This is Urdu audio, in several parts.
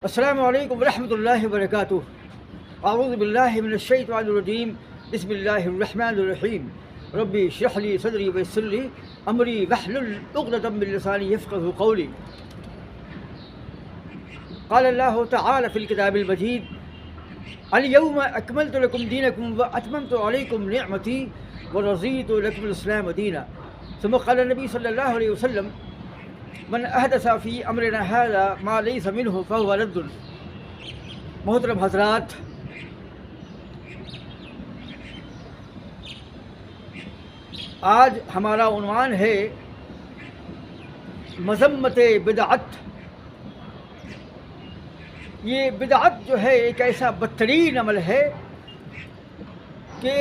السلام علیکم ورحمۃ اللہ وبرکاتہ۔ اعوذ باللہ من الشیطان الرجیم، بسم اللہ الرحمن الرحیم۔ ربی اشرح لی صدری ویسر لی امری واحلل عقدۃ من لسانی یفقهوا قولی۔ قال اللہ تعالی فی الکتاب المجید: الیوم اکملت لکم دینکم واتممت علیکم نعمتی ورضیت لکم الاسلام دینا۔ ثم قال النبی صلی اللہ علیہ وسلم: من احدث فی امرنا هذا ما لیس منہ فهو رد۔ محترم حضرات، آج ہمارا عنوان ہے مذمت بدعت۔ یہ بدعت جو ہے ایک ایسا بدترین عمل ہے کہ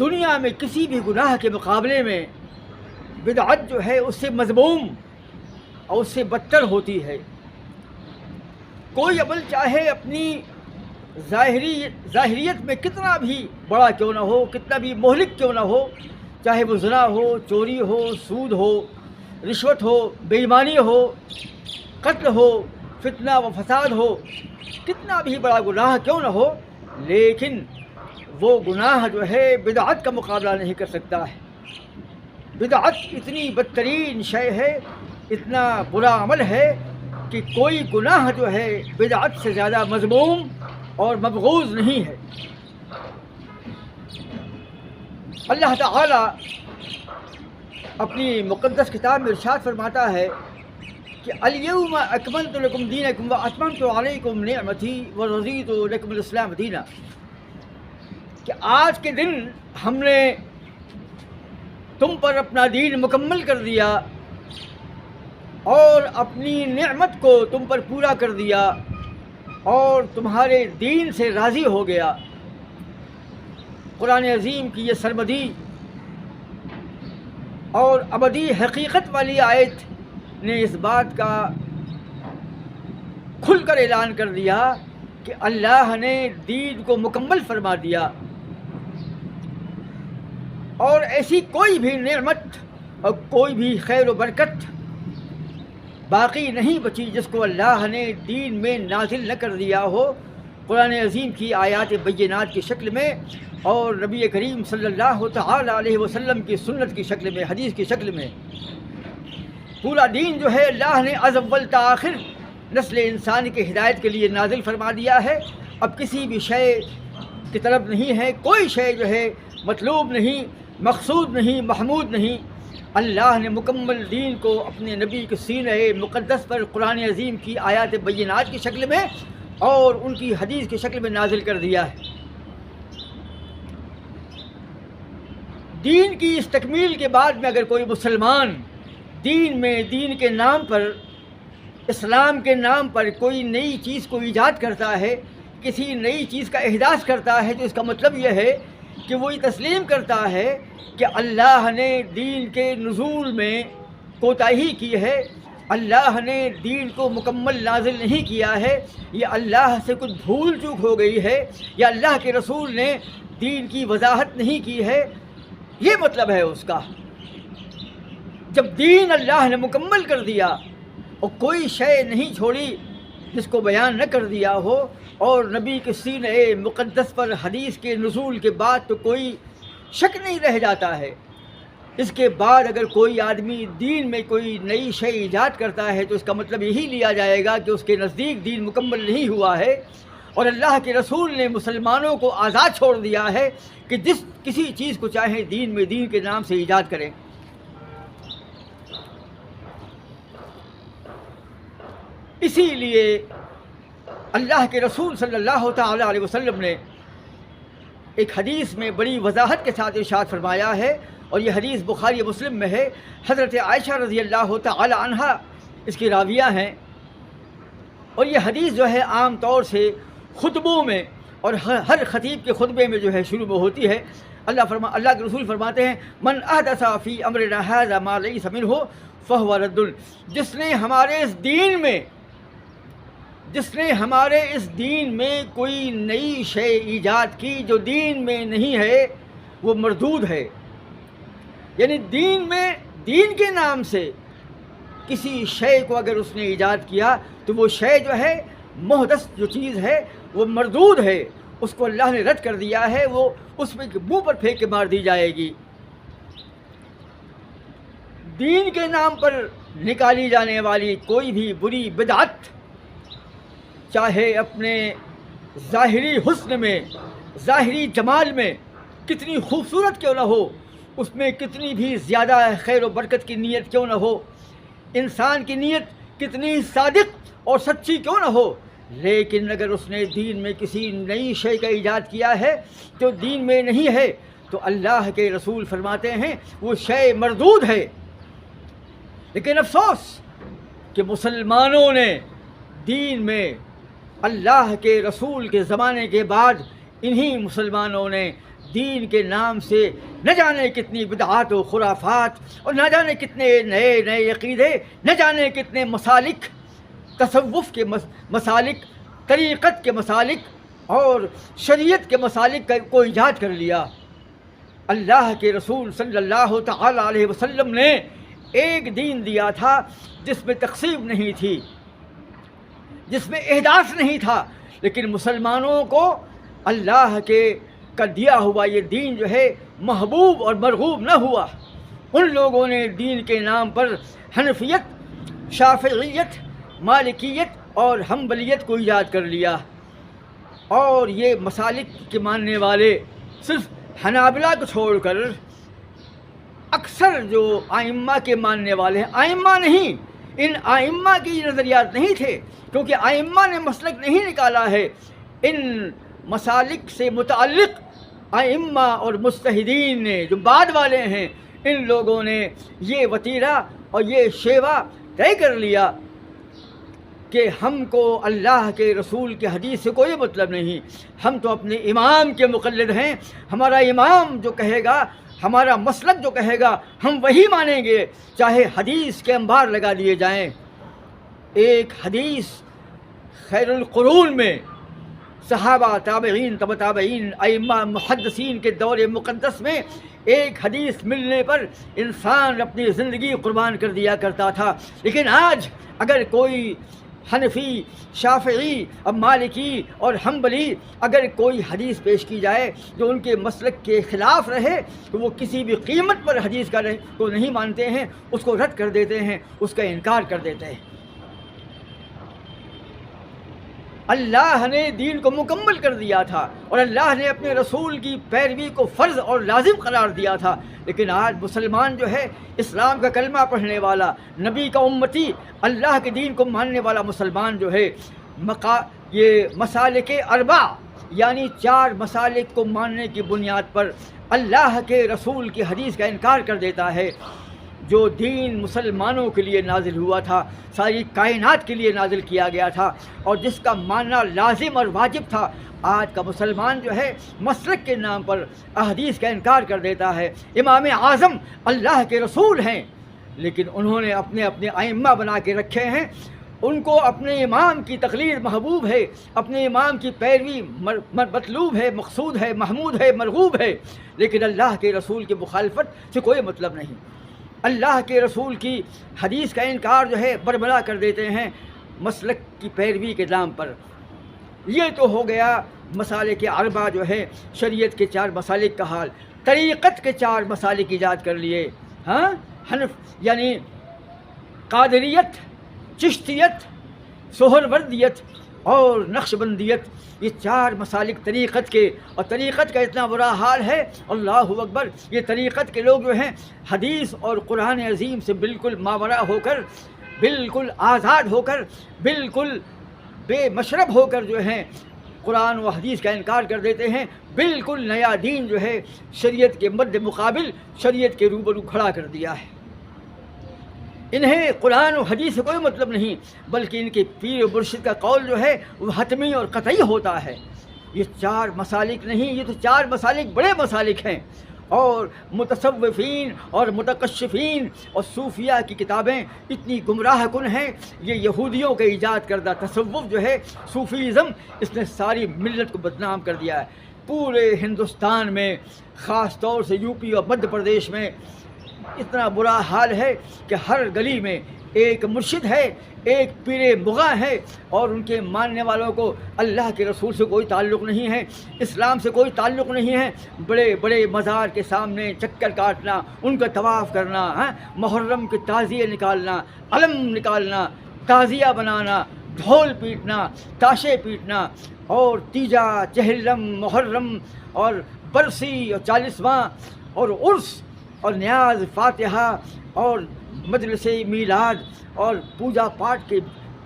دنیا میں کسی بھی گناہ کے مقابلے میں بدعت جو ہے اس سے مذموم اور اس سے بدتر ہوتی ہے۔ کوئی عمل چاہے اپنی ظاہریت میں کتنا بھی بڑا کیوں نہ ہو، کتنا بھی مہلک کیوں نہ ہو، چاہے وہ زنا ہو، چوری ہو، سود ہو، رشوت ہو، بے ایمانی ہو، قتل ہو، فتنہ و فساد ہو، کتنا بھی بڑا گناہ کیوں نہ ہو، لیکن وہ گناہ جو ہے بدعت کا مقابلہ نہیں کر سکتا ہے۔ بدعت اتنی بدترین شے ہے، اتنا برا عمل ہے کہ کوئی گناہ جو ہے بدعت سے زیادہ مذموم اور مبغوض نہیں ہے۔ اللہ تعالی اپنی مقدس کتاب میں ارشاد فرماتا ہے کہ الیوم اکملت لکم دینکم واتممت علیکم نعمتی ورضیت لکم الاسلام دینا، کہ آج کے دن ہم نے تم پر اپنا دین مکمل کر دیا اور اپنی نعمت کو تم پر پورا کر دیا اور تمہارے دین سے راضی ہو گیا۔ قرآن عظیم کی یہ سرمدی اور ابدی حقیقت والی آیت نے اس بات کا کھل کر اعلان کر دیا کہ اللہ نے دین کو مکمل فرما دیا، اور ایسی کوئی بھی نعمت اور کوئی بھی خیر و برکت باقی نہیں بچی جس کو اللہ نے دین میں نازل نہ کر دیا ہو، قرآن عظیم کی آیات بینات کی شکل میں اور نبی کریم صلی اللہ تعالی علیہ وسلم کی سنت کی شکل میں، حدیث کی شکل میں۔ پورا دین جو ہے اللہ نے از اول تا آخر نسل انسان کی ہدایت کے لیے نازل فرما دیا ہے۔ اب کسی بھی شے کی طلب نہیں ہے، کوئی شے جو ہے مطلوب نہیں، مقصود نہیں، محمود نہیں۔ اللہ نے مکمل دین کو اپنے نبی کے سینہ مقدس پر قرآن عظیم کی آیات بینات کی شکل میں اور ان کی حدیث کی شکل میں نازل کر دیا ہے۔ دین کی اس تکمیل کے بعد میں اگر کوئی مسلمان دین میں، دین کے نام پر، اسلام کے نام پر کوئی نئی چیز کو ایجاد کرتا ہے، کسی نئی چیز کا احداث کرتا ہے، تو اس کا مطلب یہ ہے کہ وہ یہ تسلیم کرتا ہے کہ اللہ نے دین کے نزول میں کوتاہی کی ہے، اللہ نے دین کو مکمل نازل نہیں کیا ہے، یا اللہ سے کچھ بھول چوک ہو گئی ہے، یا اللہ کے رسول نے دین کی وضاحت نہیں کی ہے۔ یہ مطلب ہے اس کا۔ جب دین اللہ نے مکمل کر دیا اور کوئی شے نہیں چھوڑی جس کو بیان نہ کر دیا ہو، اور نبی کے سینہ مقدس پر حدیث کے نزول کے بعد تو کوئی شک نہیں رہ جاتا ہے۔ اس کے بعد اگر کوئی آدمی دین میں کوئی نئی شے ایجاد کرتا ہے تو اس کا مطلب یہی لیا جائے گا کہ اس کے نزدیک دین مکمل نہیں ہوا ہے، اور اللہ کے رسول نے مسلمانوں کو آزاد چھوڑ دیا ہے کہ جس کسی چیز کو چاہیں دین میں، دین کے نام سے ایجاد کریں۔ اسی لیے اللہ کے رسول صلی اللہ تعالی علیہ وسلم نے ایک حدیث میں بڑی وضاحت کے ساتھ ارشاد فرمایا ہے، اور یہ حدیث بخاری و مسلم میں ہے۔ حضرت عائشہ رضی اللہ تعالی عنہا اس کی راویہ ہیں، اور یہ حدیث جو ہے عام طور سے خطبوں میں اور ہر خطیب کے خطبے میں جو ہے شروع میں ہوتی ہے۔ اللہ کے رسول فرماتے ہیں: من احدث فی امرنا ھذا ما لیس منہ فہو رد۔ جس نے ہمارے اس دین میں کوئی نئی شے ایجاد کی جو دین میں نہیں ہے، وہ مردود ہے۔ یعنی دین میں، دین کے نام سے کسی شے کو اگر اس نے ایجاد کیا تو وہ شے جو ہے محدث جو چیز ہے وہ مردود ہے، اس کو اللہ نے رد کر دیا ہے، وہ اس میں منہ پر پھینک کے مار دی جائے گی۔ دین کے نام پر نکالی جانے والی کوئی بھی بری بدعت، چاہے اپنے ظاہری حسن میں، ظاہری جمال میں کتنی خوبصورت کیوں نہ ہو، اس میں کتنی بھی زیادہ خیر و برکت کی نیت کیوں نہ ہو، انسان کی نیت کتنی صادق اور سچی کیوں نہ ہو، لیکن اگر اس نے دین میں کسی نئی شے کا ایجاد کیا ہے جو دین میں نہیں ہے تو اللہ کے رسول فرماتے ہیں وہ شے مردود ہے۔ لیکن افسوس کہ مسلمانوں نے دین میں اللہ کے رسول کے زمانے کے بعد انہی مسلمانوں نے دین کے نام سے نہ جانے کتنی بدعات و خرافات اور نہ جانے کتنے نئے نئے عقیدے، نہ جانے کتنے مسالک، تصوف کے مسالک، طریقت کے مسالک اور شریعت کے مسالک کو ایجاد کر لیا۔ اللہ کے رسول صلی اللہ تعالی علیہ وسلم نے ایک دین دیا تھا جس میں تقسیم نہیں تھی، جس میں احداث نہیں تھا، لیکن مسلمانوں کو اللہ کے کا دیا ہوا یہ دین جو ہے محبوب اور مرغوب نہ ہوا۔ ان لوگوں نے دین کے نام پر حنفیت، شافعیت، مالکیت اور حنبلیت کو ایجاد کر لیا، اور یہ مسالک کے ماننے والے صرف حنابلہ کو چھوڑ کر اکثر جو ائمہ کے ماننے والے ہیں، ائمہ نہیں، ان ائمہ کی نظریات نہیں تھے، کیونکہ ائمہ نے مسلک نہیں نکالا ہے، ان مسالک سے متعلق ائمہ اور مجتہدین نے جو بعد والے ہیں، ان لوگوں نے یہ وتیرہ اور یہ شیوا طے کر لیا کہ ہم کو اللہ کے رسول کے حدیث سے کوئی مطلب نہیں، ہم تو اپنے امام کے مقلد ہیں، ہمارا امام جو کہے گا، ہمارا مسلک جو کہے گا ہم وہی مانیں گے، چاہے حدیث کے انبار لگا دیے جائیں۔ ایک حدیث خیر القرون میں صحابہ، تابعین، تبع تابعین، ائمہ، محدثین کے دور مقدس میں ایک حدیث ملنے پر انسان اپنی زندگی قربان کر دیا کرتا تھا، لیکن آج اگر کوئی حنفی، شافعی، اب مالکی اور حنبلی اگر کوئی حدیث پیش کی جائے جو ان کے مسلک کے خلاف رہے تو وہ کسی بھی قیمت پر حدیث کو نہیں مانتے ہیں، اس کو رد کر دیتے ہیں، اس کا انکار کر دیتے ہیں۔ اللہ نے دین کو مکمل کر دیا تھا اور اللہ نے اپنے رسول کی پیروی کو فرض اور لازم قرار دیا تھا، لیکن آج مسلمان جو ہے، اسلام کا کلمہ پڑھنے والا، نبی کا امتی، اللہ کے دین کو ماننے والا مسلمان جو ہے، یہ مسالک اربع یعنی 4 مسالک کو ماننے کی بنیاد پر اللہ کے رسول کی حدیث کا انکار کر دیتا ہے۔ جو دین مسلمانوں کے لیے نازل ہوا تھا، ساری کائنات کے لیے نازل کیا گیا تھا اور جس کا ماننا لازم اور واجب تھا، آج کا مسلمان جو ہے مسلک کے نام پر احادیث کا انکار کر دیتا ہے۔ امام اعظم اللہ کے رسول ہیں، لیکن انہوں نے اپنے اپنے ائمہ بنا کے رکھے ہیں، ان کو اپنے امام کی تقلید محبوب ہے، اپنے امام کی پیروی مطلوب ہے، مقصود ہے، محمود ہے، مرغوب ہے، لیکن اللہ کے رسول کی مخالفت سے کوئی مطلب نہیں۔ اللہ کے رسول کی حدیث کا انکار جو ہے بربلا کر دیتے ہیں مسلک کی پیروی کے نام پر۔ یہ تو ہو گیا مسالک اربع جو ہے شریعت کے 4 مسالک کا حال۔ طریقت کے 4 مسالک ایجاد کر لیے، ہاں، حنف یعنی قادریت، چشتیت، سہروردیت اور نقشبندیت، یہ 4 مسالک طریقت کے، اور طریقت کا اتنا برا حال ہے، اللہ اکبر، یہ طریقت کے لوگ جو ہیں حدیث اور قرآن عظیم سے بالکل ماورا ہو کر، بالکل آزاد ہو کر، بالکل بے مشرب ہو کر جو ہیں قرآن و حدیث کا انکار کر دیتے ہیں، بالکل نیا دین جو ہے شریعت کے مد مقابل، شریعت کے روبرو کھڑا کر دیا ہے۔ انہیں قرآن و حدیث سے کوئی مطلب نہیں، بلکہ ان کے پیر و مرشد کا قول جو ہے وہ حتمی اور قطعی ہوتا ہے۔ یہ 4 مسالک نہیں، یہ تو 4 مسالک بڑے مسالک ہیں، اور متصوفین اور متکشفین اور صوفیہ کی کتابیں اتنی گمراہ کن ہیں۔ یہ یہودیوں کے ایجاد کردہ تصوف جو ہے، صوفیزم، اس نے ساری ملت کو بدنام کر دیا ہے۔ پورے ہندوستان میں، خاص طور سے یو پی اور مدھیہ پردیش میں اتنا برا حال ہے کہ ہر گلی میں ایک مرشد ہے، ایک پیر مغاں ہے، اور ان کے ماننے والوں کو اللہ کے رسول سے کوئی تعلق نہیں ہے، اسلام سے کوئی تعلق نہیں ہے۔ بڑے بڑے مزار کے سامنے چکر کاٹنا، ان کا طواف کرنا، محرم کے تعزیے نکالنا، علم نکالنا، تعزیہ بنانا، ڈھول پیٹنا، تاشے پیٹنا، اور تیجا، چہلم، محرم اور برسی اور 40واں اور عرس اور نیاز، فاتحہ اور مجلس میلاد اور پوجا پاٹ کے،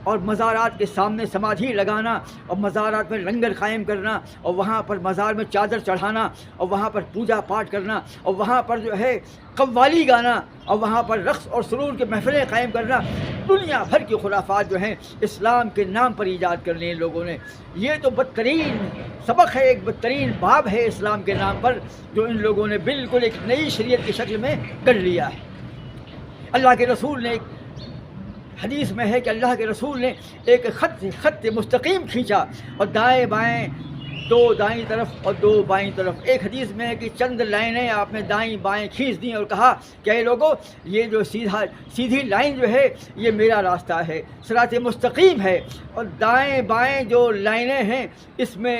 اور مزارات کے سامنے سمادھی لگانا، اور مزارات میں لنگر قائم کرنا، اور وہاں پر مزار میں چادر چڑھانا، اور وہاں پر پوجا پاٹ کرنا، اور وہاں پر جو ہے قوالی گانا، اور وہاں پر رقص اور سرور کے محفلیں قائم کرنا۔ دنیا بھر کی خرافات جو ہیں اسلام کے نام پر ایجاد کر لی ان لوگوں نے۔ یہ تو بدترین سبق ہے، ایک بدترین باب ہے اسلام کے نام پر، جو ان لوگوں نے بالکل ایک نئی شریعت کی شکل میں کر لیا ہے۔ اللہ کے رسول نے، ایک حدیث میں ہے کہ اللہ کے رسول نے ایک خط مستقیم کھینچا، اور دائیں بائیں، دو دائیں طرف اور دو بائیں طرف، ایک حدیث میں ہے کہ چند لائنیں آپ نے دائیں بائیں کھینچ دیں اور کہا کہ اے لوگوں، یہ جو سیدھی لائن جو ہے یہ میرا راستہ ہے، صراط مستقیم ہے، اور دائیں بائیں جو لائنیں ہیں اس میں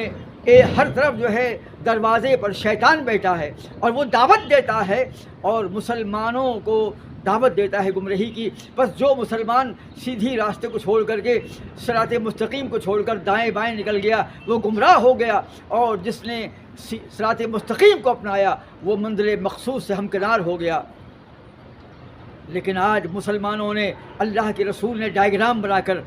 ہر طرف جو ہے دروازے پر شیطان بیٹھا ہے، اور وہ دعوت دیتا ہے، اور مسلمانوں کو دعوت دیتا ہے گمراہی کی۔ بس جو مسلمان سیدھی راستے کو چھوڑ کر کے، صراط مستقیم کو چھوڑ کر دائیں بائیں نکل گیا وہ گمراہ ہو گیا، اور جس نے صراط مستقیم کو اپنایا وہ منزل مقصود سے ہمکنار ہو گیا۔ لیکن آج مسلمانوں نے، اللہ کے رسول نے ڈائیگرام بنا کر،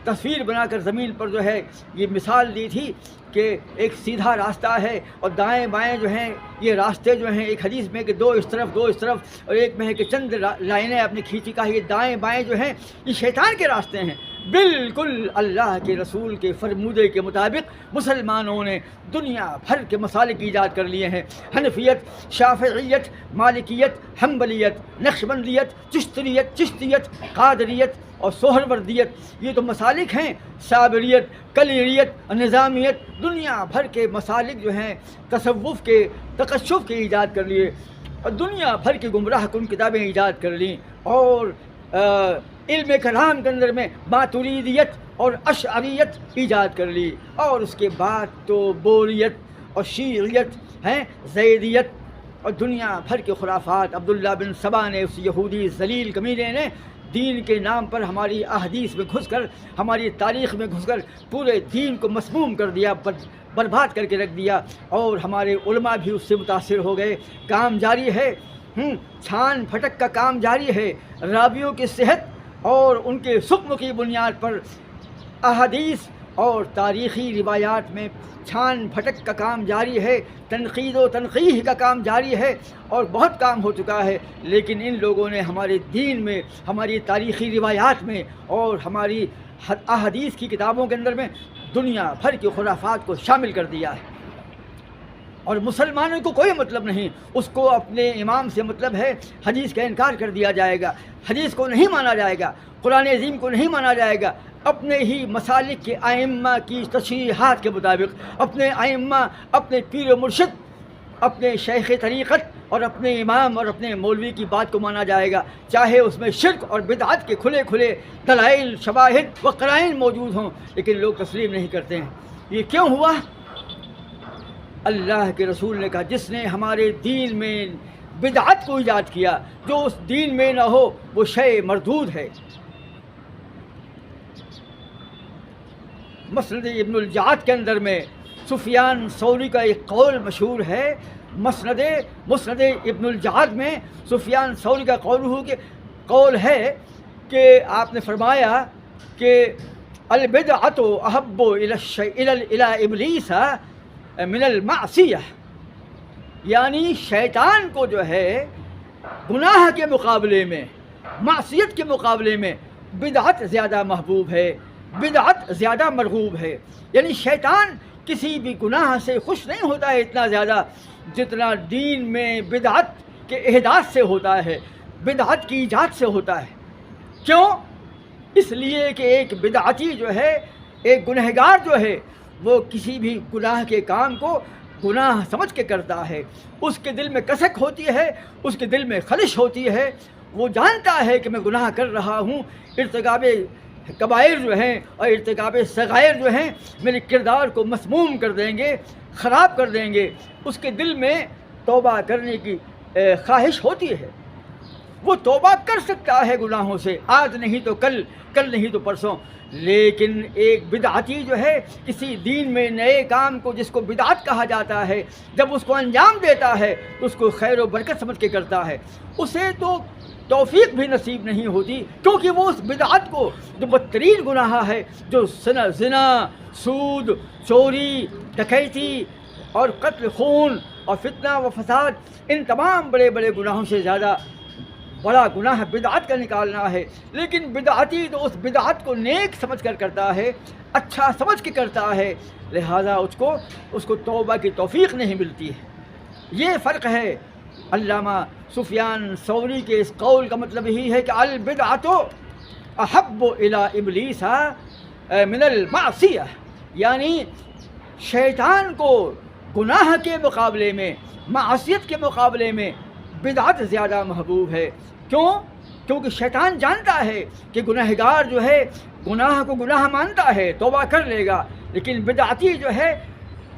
تصویر بنا کر زمین پر جو ہے یہ مثال دی تھی کہ ایک سیدھا راستہ ہے، اور دائیں بائیں جو ہیں یہ راستے جو ہیں، ایک حدیث میں کہ دو اس طرف دو اس طرف، اور ایک میں ہے کہ چند لائنیں اپنی کھینچی، کہا یہ دائیں بائیں جو ہیں یہ شیطان کے راستے ہیں۔ بالکل اللہ کے رسول کے فرمودے کے مطابق مسلمانوں نے دنیا بھر کے مسالک ایجاد کر لیے ہیں، حنفیت، شافعیت، مالکیت، حنبلیت، نقشبندیت، چشتیت، قادریت اور سہروردیت، یہ تو مسالک ہیں، صابریت، کلیریت، نظامیت، دنیا بھر کے مسالک جو ہیں تصوف کے، تکشف کے ایجاد کر لیے، اور دنیا بھر کی گمراہ کن کتابیں ایجاد کر لیں، اور علم کلام کے اندر میں ماتریدیت اور اشعریت ایجاد کر لی، اور اس کے بعد تو بوریت اور شیعیت ہیں، زیدیت، اور دنیا بھر کے خرافات۔ عبداللہ بن سبا نے، اس یہودی ذلیل کمینے نے، دین کے نام پر ہماری احادیث میں گھس کر، ہماری تاریخ میں گھس کر پورے دین کو مسموم کر دیا، برباد کر کے رکھ دیا، اور ہمارے علماء بھی اس سے متاثر ہو گئے۔ کام جاری ہے، چھان پھٹک کا کام جاری ہے، راویوں کی صحت اور ان کے سکم کی بنیاد پر احادیث اور تاریخی روایات میں چھان پھٹک کا کام جاری ہے، تنقید و تنقیح کا کام جاری ہے، اور بہت کام ہو چکا ہے۔ لیکن ان لوگوں نے ہمارے دین میں، ہماری تاریخی روایات میں اور ہماری احادیث کی کتابوں کے اندر میں دنیا بھر کی خرافات کو شامل کر دیا ہے، اور مسلمانوں کو کوئی مطلب نہیں، اس کو اپنے امام سے مطلب ہے، حدیث کا انکار کر دیا جائے گا، حدیث کو نہیں مانا جائے گا، قرآن عظیم کو نہیں مانا جائے گا، اپنے ہی مسالک کے ائمہ کی تشریحات کے مطابق، اپنے ائمہ، اپنے پیر و مرشد، اپنے شیخ طریقت اور اپنے امام اور اپنے مولوی کی بات کو مانا جائے گا، چاہے اس میں شرک اور بدعت کے کھلے کھلے دلائل، شواہد و قرائن موجود ہوں، لیکن لوگ تسلیم نہیں کرتے ہیں۔ یہ کیوں ہوا؟ اللہ کے رسول نے کہا جس نے ہمارے دین میں بدعت کو ایجاد کیا، جو اس دین میں نہ ہو وہ شے مردود ہے۔ مسند ابن الجعد کے اندر میں سفیان ثوری کا ایک قول مشہور ہے، مسند ابن الجعد میں سفیان ثوری کا قول ہے کہ آپ نے فرمایا کہ البدعۃ احب الی ابلیس من المعصیہ، یعنی شیطان کو جو ہے گناہ کے مقابلے میں، معصیت کے مقابلے میں بدعت زیادہ محبوب ہے، بدعت زیادہ مرغوب ہے۔ یعنی شیطان کسی بھی گناہ سے خوش نہیں ہوتا ہے اتنا زیادہ جتنا دین میں بدعت کے احداث سے ہوتا ہے، بدعت کی ایجاد سے ہوتا ہے۔ کیوں؟ اس لیے کہ ایک بدعتی جو ہے، ایک گنہگار جو ہے، وہ کسی بھی گناہ کے کام کو گناہ سمجھ کے کرتا ہے، اس کے دل میں کسک ہوتی ہے، اس کے دل میں خلش ہوتی ہے، وہ جانتا ہے کہ میں گناہ کر رہا ہوں، ارتکاب کبائر جو ہیں اور ارتکاب صغائر جو ہیں میرے کردار کو مسموم کر دیں گے، خراب کر دیں گے، اس کے دل میں توبہ کرنے کی خواہش ہوتی ہے، وہ توبہ کر سکتا ہے گناہوں سے، آج نہیں تو کل، کل نہیں تو پرسوں۔ لیکن ایک بدعتی جو ہے کسی دین میں نئے کام کو، جس کو بدعت کہا جاتا ہے، جب اس کو انجام دیتا ہے تو اس کو خیر و برکت سمجھ کے کرتا ہے، اسے تو توفیق بھی نصیب نہیں ہوتی، کیونکہ وہ اس بدعت کو، جو بدترین گناہ ہے، جو زنا، سود، چوری، ڈکیتی اور قتل، خون اور فتنہ و فساد، ان تمام بڑے بڑے گناہوں سے زیادہ بڑا گناہ بدعت کا نکالنا ہے۔ لیکن بدعتی تو اس بدعت کو نیک سمجھ کر کرتا ہے، اچھا سمجھ کے کرتا ہے، لہذا اس کو توبہ کی توفیق نہیں ملتی ہے۔ یہ فرق ہے۔ علامہ سفیان ثوری کے اس قول کا مطلب یہی ہے کہ البدعۃ احب الی ابلیس من المعصیہ، یعنی شیطان کو گناہ کے مقابلے میں، معصیت کے مقابلے میں بدعت زیادہ محبوب ہے۔ کیوں؟ کیونکہ شیطان جانتا ہے کہ گنہگار جو ہے گناہ کو گناہ مانتا ہے، توبہ کر لے گا، لیکن بدعتی جو ہے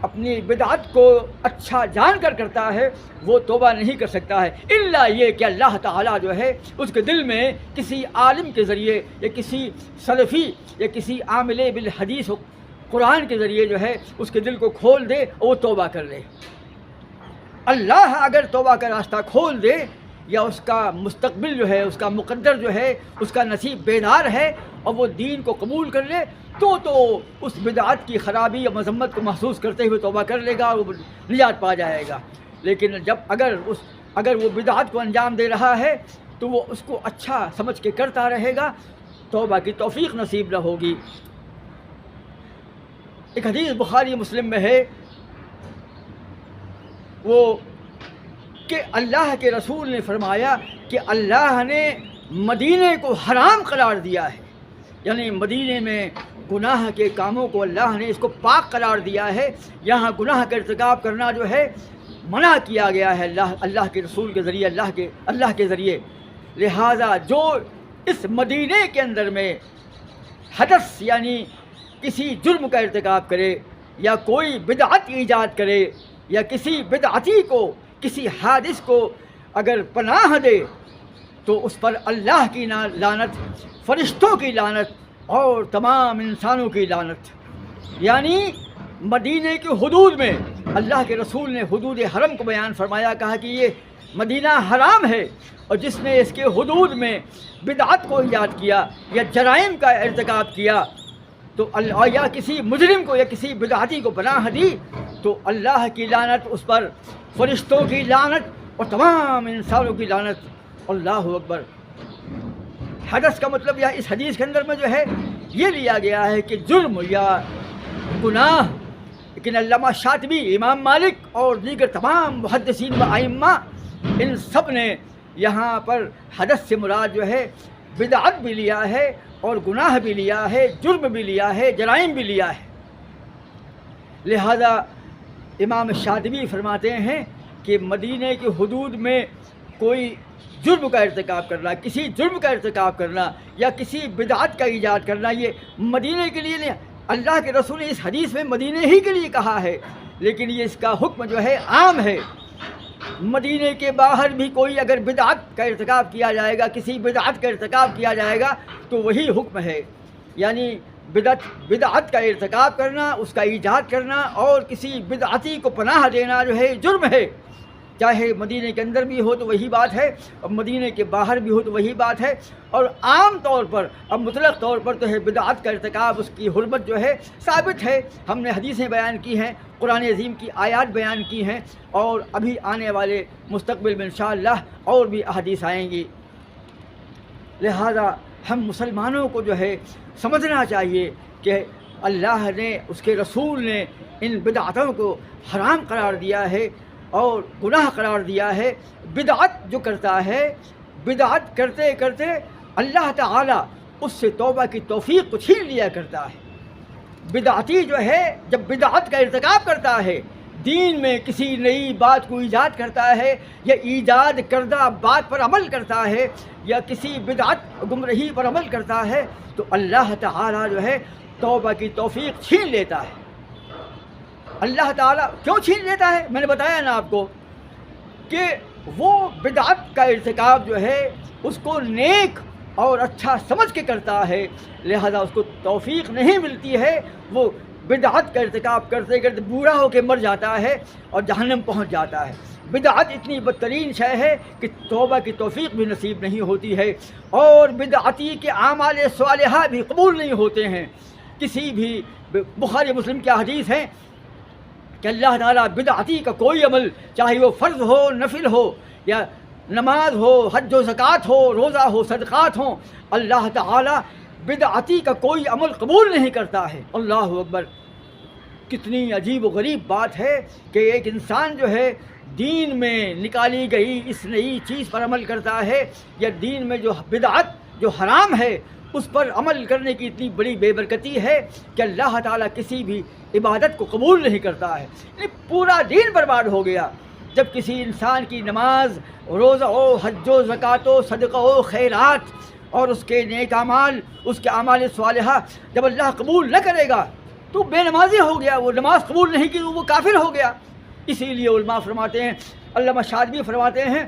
اپنی بدعت کو اچھا جان کر کرتا ہے، وہ توبہ نہیں کر سکتا ہے، الا یہ کہ اللہ تعالیٰ جو ہے اس کے دل میں کسی عالم کے ذریعے یا کسی سلفی یا کسی عامل بالحدیث قرآن کے ذریعے جو ہے اس کے دل کو کھول دے اور وہ توبہ کر لے۔ اللہ اگر توبہ کا راستہ کھول دے، یا اس کا مستقبل جو ہے، اس کا مقدر جو ہے، اس کا نصیب بیدار ہے اور وہ دین کو قبول کر لے، تو اس بدعت کی خرابی یا مذمت کو محسوس کرتے ہوئے توبہ کر لے گا اور وہ نجات پا جائے گا۔ لیکن اگر وہ بدعت کو انجام دے رہا ہے تو وہ اس کو اچھا سمجھ کے کرتا رہے گا، توبہ کی توفیق نصیب نہ ہوگی۔ ایک حدیث بخاری مسلم میں ہے، وہ کہ اللہ کے رسول نے فرمایا کہ اللہ نے مدینے کو حرام قرار دیا ہے، یعنی مدینے میں گناہ کے کاموں کو اللہ نے اس کو پاک قرار دیا ہے، یہاں گناہ کا ارتکاب کرنا جو ہے منع کیا گیا ہے اللہ کے رسول کے ذریعے، اللہ کے ذریعے۔ لہٰذا جو اس مدینے کے اندر میں حدث یعنی کسی جرم کا ارتکاب کرے یا کوئی بدعت ایجاد کرے یا کسی بدعتی کو، کسی حادث کو اگر پناہ دے تو اس پر اللہ کی لعنت، فرشتوں کی لعنت اور تمام انسانوں کی لعنت۔ یعنی مدینے کی حدود میں اللہ کے رسول نے حدود حرم کو بیان فرمایا، کہا کہ یہ مدینہ حرام ہے، اور جس نے اس کے حدود میں بدعت کو ایجاد کیا یا جرائم کا ارتکاب کیا تو یا کسی مجرم کو یا کسی بدعتی کو پناہ دی تو اللہ کی لعنت اس پر، فرشتوں کی لعنت اور تمام انسانوں کی لعنت۔ اللہ اکبر۔ حدث کا مطلب یا اس حدیث کے اندر میں جو ہے یہ لیا گیا ہے کہ جرم یا گناہ، لیکن علامہ شاطبی، امام مالک اور دیگر تمام محدثین و ائمہ، ان سب نے یہاں پر حدث سے مراد جو ہے بدعت بھی لیا ہے اور گناہ بھی لیا ہے، جرم بھی لیا ہے، جرائم بھی لیا ہے۔ لہذا امام شاطبی فرماتے ہیں کہ مدینے کی حدود میں کوئی جرم کا ارتکاب کرنا، کسی جرم کا ارتکاب کرنا یا کسی بدعت کا ایجاد کرنا، یہ مدینے کے لیے نہیں، اللہ کے رسول نے اس حدیث میں مدینے ہی کے لیے کہا ہے، لیکن یہ اس کا حکم جو ہے عام ہے۔ مدینے کے باہر بھی کوئی اگر بدعت کا ارتکاب کیا جائے گا، کسی بدعت کا ارتکاب کیا جائے گا تو وہی حکم ہے، یعنی بدعت کا ارتکاب کرنا، اس کا ایجاد کرنا اور کسی بدعتی کو پناہ دینا جو ہے جرم ہے، چاہے مدینے کے اندر بھی ہو تو وہی بات ہے اور مدینے کے باہر بھی ہو تو وہی بات ہے۔ اور عام طور پر، اب مطلق طور پر تو ہے بدعت کا ارتکاب، اس کی حرمت جو ہے ثابت ہے، ہم نے حدیثیں بیان کی ہیں، قرآن عظیم کی آیات بیان کی ہیں، اور ابھی آنے والے مستقبل میں انشاءاللہ اور بھی احادیث آئیں گی۔ لہذا ہم مسلمانوں کو جو ہے سمجھنا چاہیے کہ اللہ نے، اس کے رسول نے ان بدعتوں کو حرام قرار دیا ہے اور گناہ قرار دیا ہے۔ بدعت جو کرتا ہے، بدعت کرتے کرتے اللہ تعالیٰ اس سے توبہ کی توفیق کو چھین لیا کرتا ہے۔ بدعتی جو ہے جب بدعت کا ارتکاب کرتا ہے، دین میں کسی نئی بات کو ایجاد کرتا ہے یا ایجاد کردہ بات پر عمل کرتا ہے یا کسی بدعت گمراہی پر عمل کرتا ہے تو اللہ تعالیٰ جو ہے توبہ کی توفیق چھین لیتا ہے۔ اللہ تعالیٰ کیوں چھین لیتا ہے؟ میں نے بتایا نا آپ کو کہ وہ بدعت کا ارتکاب جو ہے اس کو نیک اور اچھا سمجھ کے کرتا ہے، لہذا اس کو توفیق نہیں ملتی ہے، وہ بدعت کا ارتکاب کرتے کرتے بوڑھا ہو کے مر جاتا ہے اور جہنم پہنچ جاتا ہے۔ بدعت اتنی بدترین شے ہے کہ توبہ کی توفیق بھی نصیب نہیں ہوتی ہے، اور بدعتی کے اعمال صالحہ بھی قبول نہیں ہوتے ہیں۔ کسی بھی بخاری مسلم کی حدیث ہے کہ اللہ تعالیٰ بدعتی کا کوئی عمل، چاہے وہ فرض ہو، نفل ہو، یا نماز ہو، حج و زکوٰۃ ہو، روزہ ہو، صدقات ہوں، اللہ تعالیٰ بدعتی کا کوئی عمل قبول نہیں کرتا ہے۔ اللہ اکبر! کتنی عجیب و غریب بات ہے کہ ایک انسان جو ہے دین میں نکالی گئی اس نئی چیز پر عمل کرتا ہے، یا دین میں جو بدعت جو حرام ہے اس پر عمل کرنے کی اتنی بڑی بے برکتی ہے کہ اللہ تعالیٰ کسی بھی عبادت کو قبول نہیں کرتا ہے، یعنی پورا دین برباد ہو گیا۔ جب کسی انسان کی نماز، روزہ ہو، حج و زکوٰۃ و صدقہ و خیرات اور اس کے نیک اعمال، اس کے اعمال صالحہ جب اللہ قبول نہ کرے گا تو بے نمازی ہو گیا، وہ نماز قبول نہیں کی تو وہ کافر ہو گیا۔ اسی لیے علماء فرماتے ہیں، علامہ شاطبی فرماتے ہیں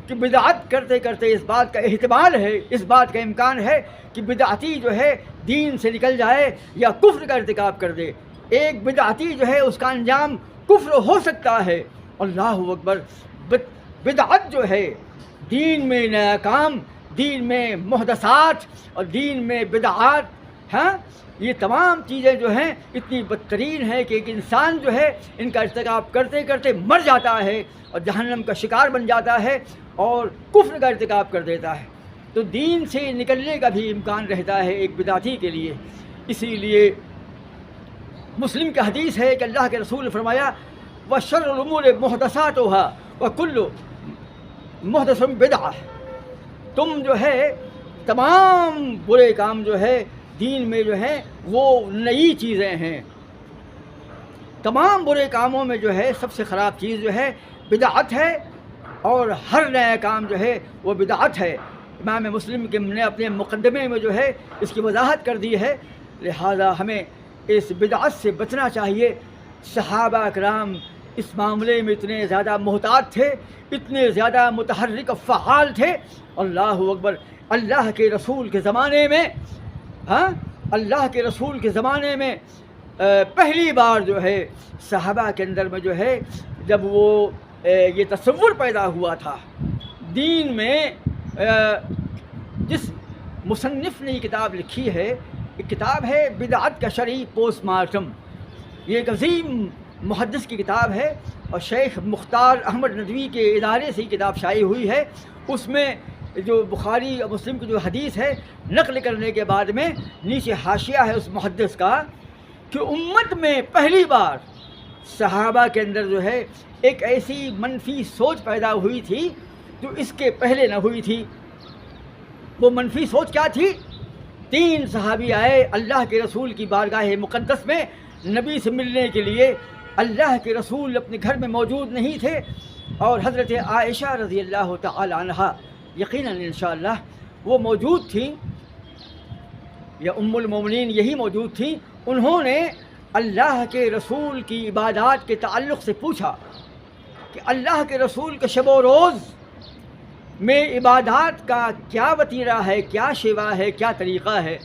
کہ بدعت کرتے کرتے اس بات کا احتمال ہے، اس بات کا امکان ہے کہ بدعتی جو ہے دین سے نکل جائے یا کفر کا ارتکاب کر دے۔ ایک بدعتی جو ہے اس کا انجام کفر ہو سکتا ہے۔ اللہ اکبر! بدعت جو ہے دین میں نیا کام، دین میں محدثات اور دین میں بدعات، ہاں یہ تمام چیزیں جو ہیں اتنی بدترین ہیں کہ ایک انسان جو ہے ان کا ارتکاب کرتے کرتے مر جاتا ہے اور جہنم کا شکار بن جاتا ہے اور کفر کا ارتکاب کر دیتا ہے۔ تو دین سے نکلنے کا بھی امکان رہتا ہے ایک بدعتی کے لیے۔ اسی لیے مسلم کی حدیث ہے کہ اللہ کے رسول نے فرمایا وَشَرُّ الْأُمُورِ مُحْدَثَاتُهَا وَكُلُّ مُحْدَثٌ بِدْعَةٌ، تم جو ہے تمام برے کام جو ہے دین میں جو ہے وہ نئی چیزیں ہیں۔ تمام برے کاموں میں جو ہے سب سے خراب چیز جو ہے بدعت ہے، اور ہر نیا کام جو ہے وہ بدعت ہے۔ امام مسلم کے نے اپنے مقدمے میں جو ہے اس کی وضاحت کر دی ہے، لہذا ہمیں اس بدعت سے بچنا چاہیے۔ صحابہ اکرام اس معاملے میں اتنے زیادہ محتاط تھے، اتنے زیادہ متحرک و فعال تھے۔ اللہ اکبر! اللہ کے رسول کے زمانے میں، ہاں اللہ کے رسول کے زمانے میں پہلی بار جو ہے صحابہ کے اندر میں جو ہے جب وہ یہ تصور پیدا ہوا تھا دین میں، جس مصنف نے یہ کتاب لکھی ہے، ایک کتاب ہے بدعت کا شرعی پوسٹ مارٹم، یہ ایک عظیم محدث کی کتاب ہے اور شیخ مختار احمد ندوی کے ادارے سے یہ کتاب شائع ہوئی ہے۔ اس میں جو بخاری اور مسلم کی جو حدیث ہے نقل کرنے کے بعد میں نیچے حاشیہ ہے اس محدث کا کہ امت میں پہلی بار صحابہ کے اندر جو ہے ایک ایسی منفی سوچ پیدا ہوئی تھی جو اس کے پہلے نہ ہوئی تھی۔ وہ منفی سوچ کیا تھی؟ 3 صحابی آئے اللہ کے رسول کی بارگاہ مقدس میں نبی سے ملنے کے لیے۔ اللہ کے رسول اپنے گھر میں موجود نہیں تھے اور حضرت عائشہ رضی اللہ تعالی عنہا یقیناً انشاءاللہ وہ موجود تھیں، یا ام المومنین یہی موجود تھیں۔ انہوں نے اللہ کے رسول کی عبادات کے تعلق سے پوچھا کہ اللہ کے رسول کے شب و روز میں عبادات کا کیا وتیرہ ہے، کیا شیوا ہے، کیا طریقہ ہے۔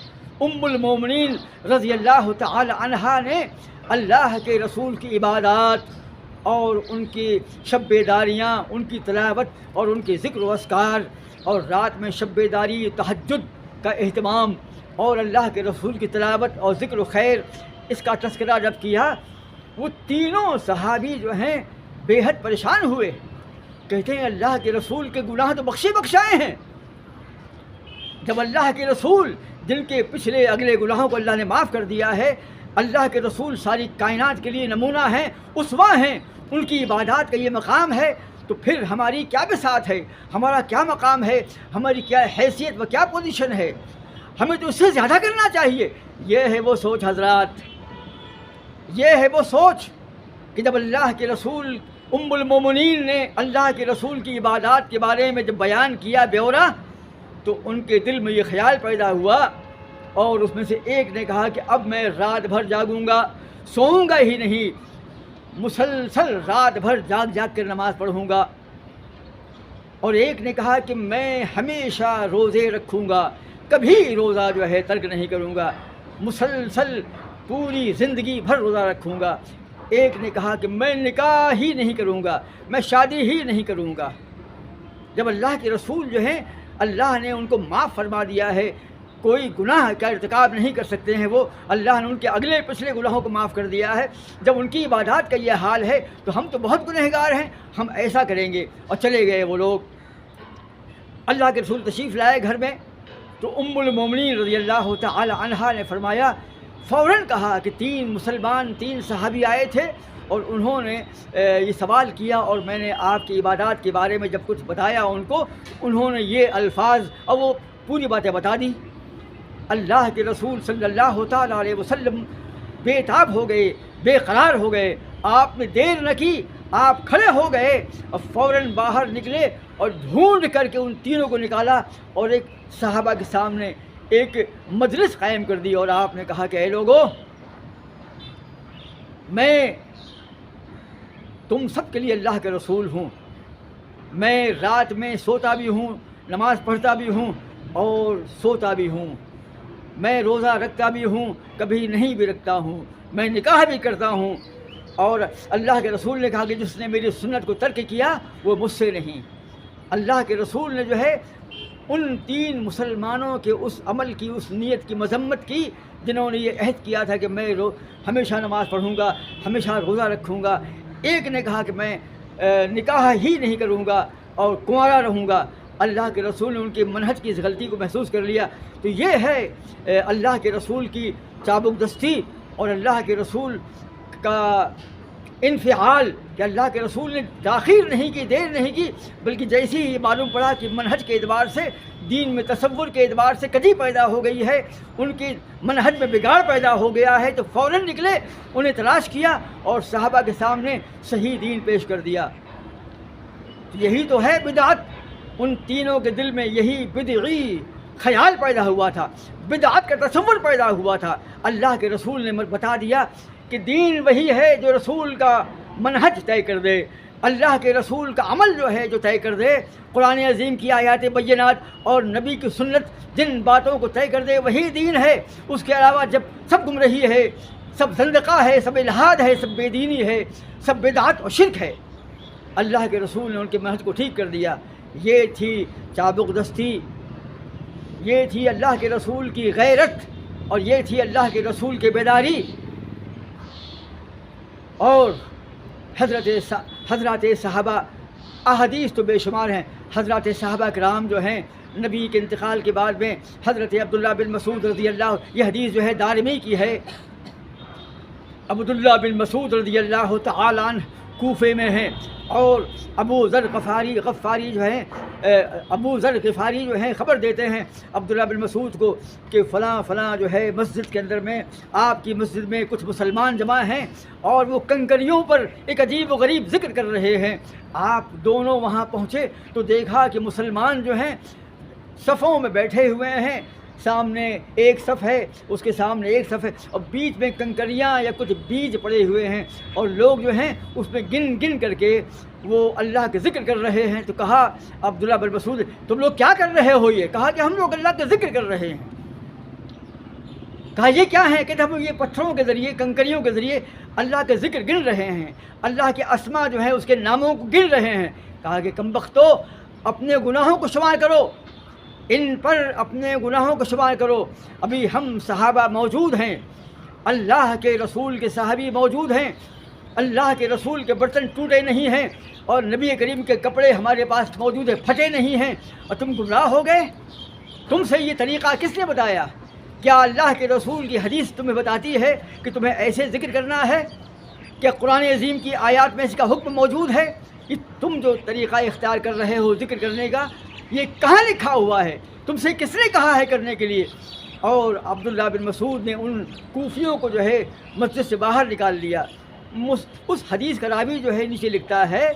ام المومنین رضی اللہ تعالی عنہا نے اللہ کے رسول کی عبادات اور ان کی شب بیداریاں، ان کی تلاوت اور ان کے ذکر و اذکار، اور رات میں شب بیداری تہجد کا اہتمام اور اللہ کے رسول کی تلاوت اور ذکر و خیر، اس کا تذکرہ جب کیا، وہ تینوں صحابی جو ہیں بے حد پریشان ہوئے۔ کہتے ہیں اللہ کے رسول کے گناہ تو بخشائے ہیں۔ جب اللہ کے رسول جن کے پچھلے اگلے گناہوں کو اللہ نے معاف کر دیا ہے، اللہ کے رسول ساری کائنات کے لیے نمونہ ہیں، اسوہ ہیں، ان کی عبادات کا یہ مقام ہے، تو پھر ہماری کیا بساط ہے، ہمارا کیا مقام ہے، ہماری کیا حیثیت و کیا پوزیشن ہے، ہمیں تو اس سے زیادہ کرنا چاہیے۔ یہ ہے وہ سوچ حضرات، یہ ہے وہ سوچ کہ جب اللہ کے رسول ام المومنین نے اللہ کے رسول کی عبادات کے بارے میں جب بیان کیا بیورا، تو ان کے دل میں یہ خیال پیدا ہوا، اور اس میں سے ایک نے کہا کہ اب میں رات بھر جاگوں گا، سوؤں گا ہی نہیں، مسلسل رات بھر جاگ جاگ کر نماز پڑھوں گا۔ اور ایک نے کہا کہ میں ہمیشہ روزے رکھوں گا، کبھی روزہ جو ہے ترک نہیں کروں گا، مسلسل پوری زندگی بھر روزہ رکھوں گا۔ ایک نے کہا کہ میں نکاح ہی نہیں کروں گا، میں شادی ہی نہیں کروں گا۔ جب اللہ کے رسول جو ہیں اللہ نے ان کو معاف فرما دیا ہے، کوئی گناہ کا ارتکاب نہیں کر سکتے ہیں وہ، اللہ نے ان کے اگلے پچھلے گناہوں کو معاف کر دیا ہے۔ جب ان کی عبادات کا یہ حال ہے تو ہم تو بہت گنہگار ہیں، ہم ایسا کریں گے۔ اور چلے گئے وہ لوگ۔ اللہ کے رسول تشریف لائے گھر میں، تو ام المومنین رضی اللہ تعالی عنہا نے فرمایا، فوراً کہا کہ 3 مسلمان 3 صحابی آئے تھے اور انہوں نے یہ سوال کیا، اور میں نے آپ کی عبادات کے بارے میں جب کچھ بتایا ان کو، انہوں نے یہ الفاظ اور وہ پوری باتیں بتا دی۔ اللہ کے رسول صلی اللہ تعالیٰ علیہ وسلم بے تاب ہو گئے، بے قرار ہو گئے۔ آپ نے دیر نہ کی، آپ کھڑے ہو گئے اور فوراً باہر نکلے اور ڈھونڈ کر کے ان تینوں کو نکالا، اور ایک صحابہ کے سامنے ایک مجلس قائم کر دی، اور آپ نے کہا کہ اے لوگو، میں تم سب کے لیے اللہ کے رسول ہوں، میں رات میں سوتا بھی ہوں، نماز پڑھتا بھی ہوں اور سوتا بھی ہوں، میں روزہ رکھتا بھی ہوں، کبھی نہیں بھی رکھتا ہوں، میں نکاح بھی کرتا ہوں۔ اور اللہ کے رسول نے کہا کہ جس نے میری سنت کو ترک کیا وہ مجھ سے نہیں۔ اللہ کے رسول نے جو ہے ان 3 مسلمانوں کے اس عمل کی، اس نیت کی مذمت کی جنہوں نے یہ عہد کیا تھا کہ میں ہمیشہ نماز پڑھوں گا، ہمیشہ روزہ رکھوں گا۔ ایک نے کہا کہ میں نکاح ہی نہیں کروں گا اور کنوارا رہوں گا۔ اللہ کے رسول نے ان کے منہج کی اس غلطی کو محسوس کر لیا۔ تو یہ ہے اللہ کے رسول کی چابک دستی اور اللہ کے رسول کا انفعال، کہ اللہ کے رسول نے تاخیر نہیں کی، دیر نہیں کی، بلکہ جیسے ہی معلوم پڑا کہ منہج کے اعتبار سے، دین میں تصور کے اعتبار سے کجی پیدا ہو گئی ہے، ان کے منہج میں بگاڑ پیدا ہو گیا ہے، تو فوراً نکلے، انہیں تلاش کیا اور صحابہ کے سامنے صحیح دین پیش کر دیا۔ یہی تو ہے بدعت۔ ان تینوں کے دل میں یہی بدعی خیال پیدا ہوا تھا، بدعت کا تصور پیدا ہوا تھا۔ اللہ کے رسول نے بتا دیا کہ دین وہی ہے جو رسول کا منہج طے کر دے، اللہ کے رسول کا عمل جو ہے جو طے کر دے، قرآن عظیم کی آیات بینات اور نبی کی سنت جن باتوں کو طے کر دے وہی دین ہے۔ اس کے علاوہ جب سب گمراہی ہے، سب زندقہ ہے، سب الحاد ہے، سب بے دینی ہے، سب بدعت اور شرک ہے۔ اللہ کے رسول نے ان کے منہج کو ٹھیک کر دیا۔ یہ تھی چابک دستی، یہ تھی اللہ کے رسول کی غیرت، اور یہ تھی اللہ کے رسول کی بیداری۔ اور حضرات صحابہ، احادیث تو بے شمار ہیں۔ حضرات صحابہ کرام جو ہیں نبی کے انتقال کے بعد میں، حضرت عبداللہ بن مسعود رضی اللہ، یہ حدیث جو ہے دارمی کی ہے، عبداللہ بن مسعود رضی اللہ تعالی عنہ کوفے میں ہیں، اور ابو ذر غفاری جو ہیں، ابو ذر غفاری جو ہیں خبر دیتے ہیں عبداللہ بن مسعود کو کہ فلاں فلاں جو ہے مسجد کے اندر میں، آپ کی مسجد میں کچھ مسلمان جمع ہیں اور وہ کنکریوں پر ایک عجیب و غریب ذکر کر رہے ہیں۔ آپ دونوں وہاں پہنچے تو دیکھا کہ مسلمان جو ہیں صفوں میں بیٹھے ہوئے ہیں، سامنے ایک صف ہے، اس کے سامنے ایک صف ہے، اور بیچ میں کنکریاں یا کچھ بیج پڑے ہوئے ہیں، اور لوگ جو ہیں اس میں گن گن کر کے وہ اللہ کے ذکر کر رہے ہیں۔ تو کہا عبداللہ بن مسعود، تم لوگ کیا کر رہے ہو؟ یہ کہا کہ ہم لوگ اللہ کے ذکر کر رہے ہیں۔ کہا یہ کیا ہے؟ کہ ہم یہ پتھروں کے ذریعے، کنکریوں کے ذریعے اللہ کے ذکر گن رہے ہیں، اللہ کے اسماء جو ہیں اس کے ناموں کو گن رہے ہیں۔ کہا کہ کمبختو، اپنے گناہوں کو شمار کرو، ان پر اپنے گناہوں کو شمار کرو۔ ابھی ہم صحابہ موجود ہیں، اللہ کے رسول کے صحابی موجود ہیں، اللہ کے رسول کے برتن ٹوٹے نہیں ہیں، اور نبی کریم کے کپڑے ہمارے پاس موجود ہیں، پھٹے نہیں ہیں، اور تم گمراہ ہو گئے۔ تم سے یہ طریقہ کس نے بتایا؟ کیا اللہ کے رسول کی حدیث تمہیں بتاتی ہے کہ تمہیں ایسے ذکر کرنا ہے؟ کیا قرآن عظیم کی آیات میں اس کا حکم موجود ہے؟ کہ تم جو طریقہ اختیار کر رہے ہو ذکر کرنے کا، یہ کہاں لکھا ہوا ہے؟ تم سے کس نے کہا ہے کرنے کے لیے؟ اور عبداللہ بن مسعود نے ان کوفیوں کو جو ہے مسجد سے باہر نکال لیا۔ اس حدیث کا راوی جو ہے نیچے لکھتا ہے،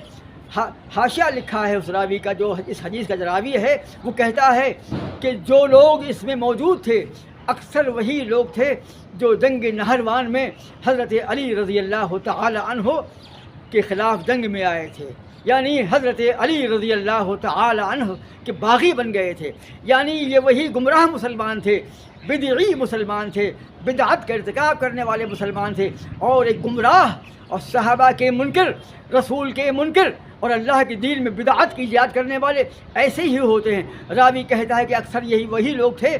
حاشیہ لکھا ہے اس راوی کا، جو اس حدیث کا راوی ہے وہ کہتا ہے کہ جو لوگ اس میں موجود تھے اکثر وہی لوگ تھے جو جنگ نہروان میں حضرت علی رضی اللہ تعالی عنہ کے خلاف جنگ میں آئے تھے، یعنی حضرت علی رضی اللہ تعالی عنہ کے باغی بن گئے تھے، یعنی یہ وہی گمراہ مسلمان تھے، بدعی مسلمان تھے، بدعت کا ارتکاب کرنے والے مسلمان تھے، اور ایک گمراہ اور صحابہ کے منکر، رسول کے منکر اور اللہ کے دین میں بدعت کی ایجاد کرنے والے ایسے ہی ہوتے ہیں۔ راوی کہتا ہے کہ اکثر یہی وہی لوگ تھے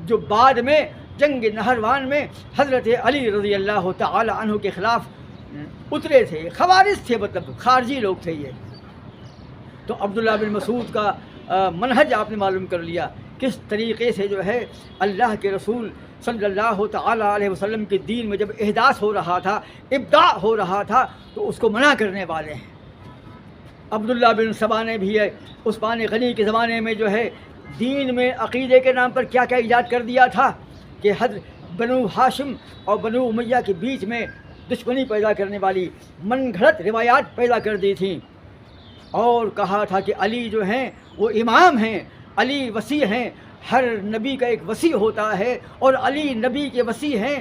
جو بعد میں جنگ نہروان میں حضرت علی رضی اللہ تعالی عنہ کے خلاف اترے تھے، خوارج تھے، مطلب خارجی لوگ تھے یہ۔ تو عبداللہ بن مسعود کا منہج آپ نے معلوم کر لیا، کس طریقے سے جو ہے اللہ کے رسول صلی اللہ تعالی علیہ وسلم کے دین میں جب احداث ہو رہا تھا، ابداع ہو رہا تھا، تو اس کو منع کرنے والے ہیں۔ عبداللہ بن سبا نے بھی ہے عثمان غنی کے زمانے میں جو ہے دین میں عقیدے کے نام پر کیا کیا ایجاد کر دیا تھا کہ بنو ہاشم اور بنو امیہ کے بیچ میں دشمنی پیدا کرنے والی من گھڑت روایات پیدا کر دی تھیں، اور کہا تھا کہ علی جو ہیں وہ امام ہیں، علی وصی ہیں، ہر نبی کا ایک وصی ہوتا ہے اور علی نبی کے وصی ہیں،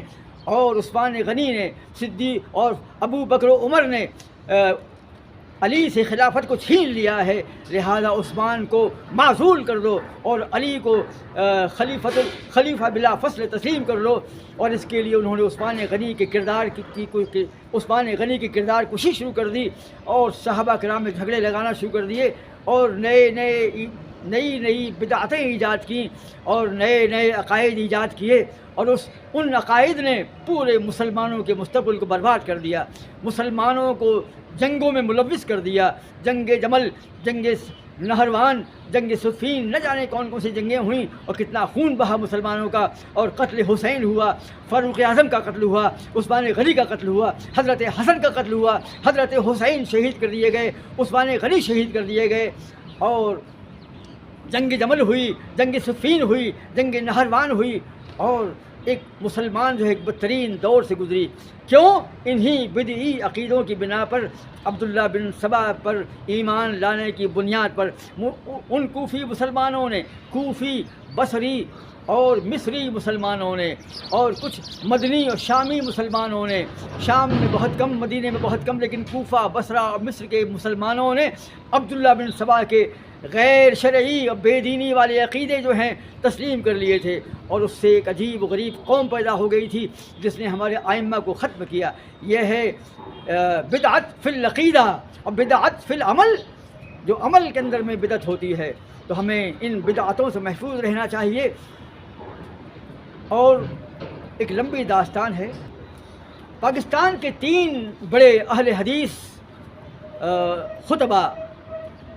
اور عثمان غنی نے، صدیق اور ابو بکر و عمر نے علی سے خلافت کو چھین لیا ہے، لہذا عثمان کو معزول کر دو اور علی کو خلیفہ بلا فصل تسلیم کر لو۔ اور اس کے لیے انہوں نے عثمان غنی کے عثمان غنی کی کردار کشی شروع کر دی، اور صحابہ کرام میں جھگڑے لگانا شروع کر دیے، اور نئی بدعتیں ایجاد کیں اور نئے عقائد ایجاد کیے، اور ان عقائد نے پورے مسلمانوں کے مستقبل کو برباد کر دیا، مسلمانوں کو جنگوں میں ملوث کر دیا۔ جنگ جمل، جنگ نہروان، جنگ صفین، نہ جانے کون کون سی جنگیں ہوئیں، اور کتنا خون بہا مسلمانوں کا، اور قتل حسین ہوا، فاروق اعظم کا قتل ہوا، عثمان غنی کا قتل ہوا، حضرت حسن کا قتل ہوا، حضرت حسین شہید کر دیے گئے، عثمان غنی شہید کر دیے گئے، اور جنگ جمل ہوئی، جنگ صفین ہوئی، جنگ نہروان ہوئی، اور ایک مسلمان جو ہے ایک بدترین دور سے گزری۔ کیوں؟ انہی بدعی عقیدوں کی بنا پر، عبداللہ بن سبا پر ایمان لانے کی بنیاد پر ان کوفی مسلمانوں نے، کوفی، بصری اور مصری مسلمانوں نے، اور کچھ مدنی اور شامی مسلمانوں نے، شام میں بہت کم، مدینے میں بہت کم، لیکن کوفہ، بصرہ اور مصر کے مسلمانوں نے عبداللہ بن سبا کے غیر شرعی اور بے دینی والے عقیدے جو ہیں تسلیم کر لیے تھے، اور اس سے ایک عجیب و غریب قوم پیدا ہو گئی تھی جس نے ہمارے ائمہ کو ختم کیا۔ یہ ہے بدعت فی العقیدہ اور بدعت فی العمل، جو عمل کے اندر میں بدعت ہوتی ہے، تو ہمیں ان بدعتوں سے محفوظ رہنا چاہیے۔ اور ایک لمبی داستان ہے، پاکستان کے 3 بڑے اہل حدیث خطبہ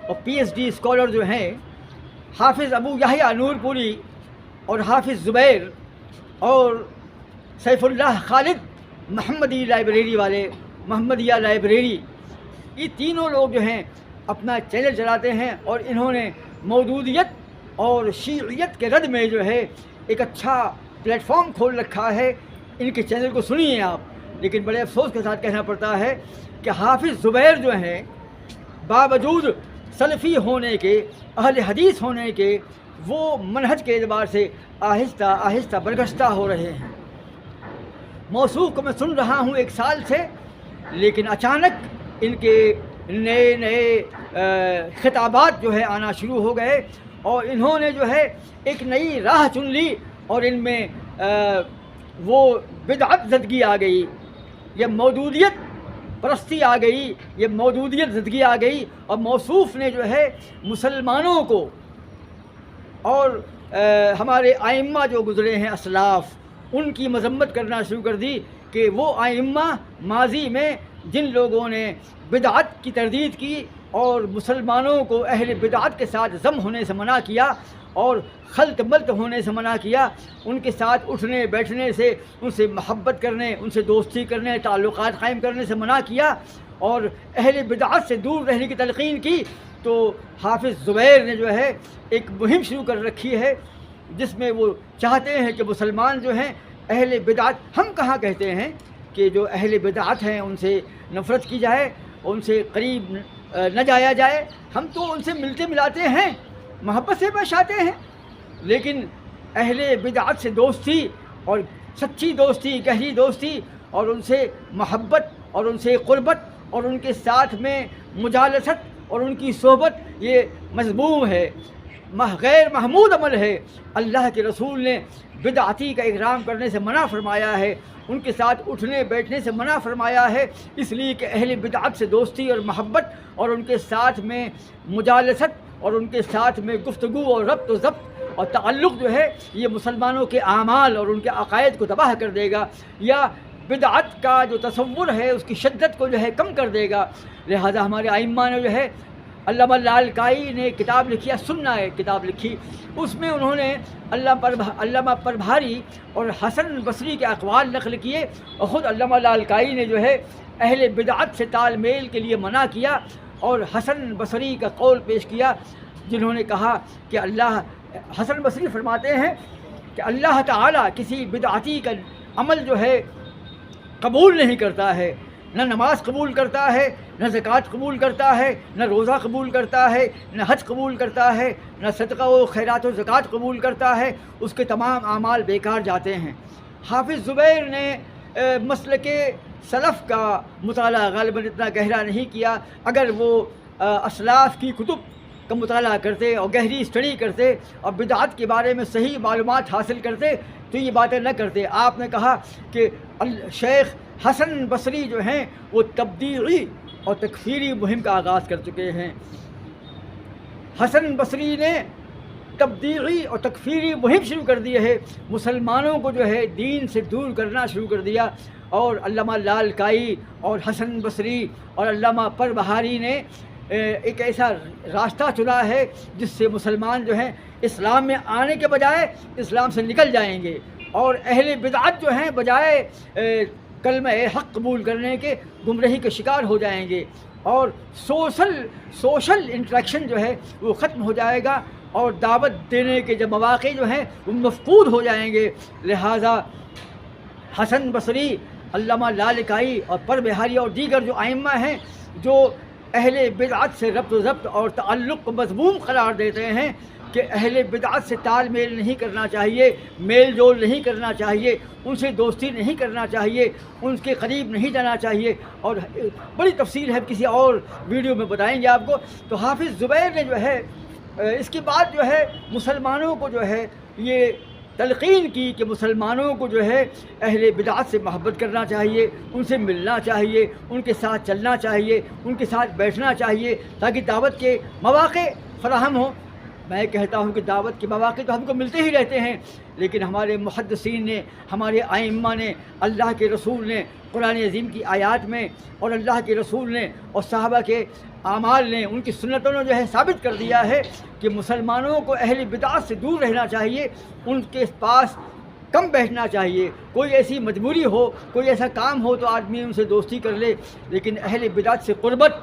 اور پی ایچ ڈی اسکالر جو ہیں، حافظ ابو یحییٰ نور پوری اور حافظ زبیر اور سیف اللہ خالد محمدی لائبریری والے، محمدیہ لائبریری، یہ تینوں لوگ جو ہیں اپنا چینل چلاتے ہیں، اور انہوں نے مودودیت اور شیعیت کے رد میں جو ہے ایک اچھا پلیٹ فارم کھول رکھا ہے۔ ان کے چینل کو سنیے آپ، لیکن بڑے افسوس کے ساتھ کہنا پڑتا ہے کہ حافظ زبیر جو ہیں باوجود سلفی ہونے کے، اہل حدیث ہونے کے، وہ منہج کے اعتبار سے آہستہ آہستہ برگشتہ ہو رہے ہیں۔ موصوف کو میں سن رہا ہوں 1 سال سے، لیکن اچانک ان کے نئے خطابات جو ہے آنا شروع ہو گئے، اور انہوں نے جو ہے ایک نئی راہ چن لی، اور ان میں وہ بدعت زدگی آ گئی، یہ مودودیت پرستی آ گئی، یہ مودودیت زدگی آ گئی، اور موصوف نے جو ہے مسلمانوں کو اور ہمارے ائمہ جو گزرے ہیں اسلاف، ان کی مذمت کرنا شروع کر دی کہ وہ ائمہ ماضی میں جن لوگوں نے بدعت کی تردید کی اور مسلمانوں کو اہل بدعت کے ساتھ ضم ہونے سے منع کیا اور خلط ملط ہونے سے منع کیا، ان کے ساتھ اٹھنے بیٹھنے سے، ان سے محبت کرنے، ان سے دوستی کرنے، تعلقات قائم کرنے سے منع کیا، اور اہل بدعت سے دور رہنے کی تلقین کی، تو حافظ زبیر نے جو ہے ایک مہم شروع کر رکھی ہے جس میں وہ چاہتے ہیں کہ مسلمان جو ہیں اہل بدعت، ہم کہاں کہتے ہیں کہ جو اہل بدعت ہیں ان سے نفرت کی جائے، ان سے قریب نہ جایا جائے. ہم تو ان سے ملتے ملاتے ہیں، محبت سے پیش آتے ہیں، لیکن اہل بدعت سے دوستی اور سچی دوستی، گہری دوستی اور ان سے محبت اور ان سے قربت اور ان کے ساتھ میں مجالست اور ان کی صحبت یہ مذموم ہے، غیر محمود عمل ہے. اللہ کے رسول نے بدعتی کا اکرام کرنے سے منع فرمایا ہے، ان کے ساتھ اٹھنے بیٹھنے سے منع فرمایا ہے، اس لیے کہ اہل بدعت سے دوستی اور محبت اور ان کے ساتھ میں مجالست اور ان کے ساتھ میں گفتگو اور ربط و ضبط اور تعلق جو ہے یہ مسلمانوں کے اعمال اور ان کے عقائد کو تباہ کر دے گا، یا بدعت کا جو تصور ہے اس کی شدت کو جو ہے کم کر دے گا. لہذا ہمارے ائمہ نے جو ہے، علامہ لالکائی نے کتاب لکھی، سننا ہے کتاب لکھی، اس میں انہوں نے علامہ پربھاری اور حسن بصری کے اقوال نقل کیے، اور خود علامہ لالکائی نے جو ہے اہل بدعت سے تال میل کے لیے منع کیا، اور حسن بصری کا قول پیش کیا جنہوں نے کہا کہ حسن بصری فرماتے ہیں کہ اللہ تعالیٰ کسی بدعتی کا عمل جو ہے قبول نہیں کرتا ہے، نہ نماز قبول کرتا ہے، نہ زکوٰۃ قبول کرتا ہے، نہ روزہ قبول کرتا ہے، نہ حج قبول کرتا ہے، نہ صدقہ و خیرات و زکوٰۃ قبول کرتا ہے، اس کے تمام اعمال بیکار جاتے ہیں. حافظ زبیر نے مسلک سلف کا مطالعہ غالباً اتنا گہرا نہیں کیا، اگر وہ اسلاف کی کتب کا مطالعہ کرتے اور گہری اسٹڈی کرتے اور بدعت کے بارے میں صحیح معلومات حاصل کرتے تو یہ باتیں نہ کرتے. آپ نے کہا کہ شیخ حسن بصری جو ہیں وہ تبدیعی اور تکفیری مہم کا آغاز کر چکے ہیں. حسن بصری نے تبدیعی اور تکفیری مہم شروع کر دی ہے، مسلمانوں کو جو ہے دین سے دور کرنا شروع کر دیا. اور علامہ لالکائی اور حسن بصری اور علامہ پربہاری نے ایک ایسا راستہ چنا ہے جس سے مسلمان جو ہیں اسلام میں آنے کے بجائے اسلام سے نکل جائیں گے، اور اہل بدعت جو ہیں بجائے کلمہ حق قبول کرنے کے گمراہی کے شکار ہو جائیں گے، اور سوشل انٹریکشن جو ہے وہ ختم ہو جائے گا، اور دعوت دینے کے جو مواقع جو ہیں وہ مفقود ہو جائیں گے. لہذا حسن بصری، علامہ لالکائی اور پربہاری اور دیگر جو ائمہ ہیں جو اہل بدعت سے ربط و ضبط اور تعلق کو مذموم قرار دیتے ہیں کہ اہل بدعت سے تال میل نہیں کرنا چاہیے، میل جول نہیں کرنا چاہیے، ان سے دوستی نہیں کرنا چاہیے، ان کے قریب نہیں جانا چاہیے، اور بڑی تفصیل ہے کسی اور ویڈیو میں بتائیں گے آپ کو. تو حافظ زبیر نے جو ہے اس کے بعد جو ہے مسلمانوں کو جو ہے یہ تلقین کی کہ مسلمانوں کو جو ہے اہل بدعت سے محبت کرنا چاہیے، ان سے ملنا چاہیے، ان کے ساتھ چلنا چاہیے، ان کے ساتھ بیٹھنا چاہیے تاکہ دعوت کے مواقع فراہم ہوں. میں کہتا ہوں کہ دعوت کے مواقع تو ہم کو ملتے ہی رہتے ہیں، لیکن ہمارے محدثین نے، ہمارے ائمہ نے، اللہ کے رسول نے قرآن عظیم کی آیات میں اور اللہ کے رسول نے اور صحابہ کے اعمال نے، ان کی سنتوں نے جو ہے ثابت کر دیا ہے کہ مسلمانوں کو اہل بدعت سے دور رہنا چاہیے، ان کے پاس کم بیٹھنا چاہیے. کوئی ایسی مجبوری ہو، کوئی ایسا کام ہو تو آدمی ان سے دوستی کر لے، لیکن اہل بدعت سے قربت،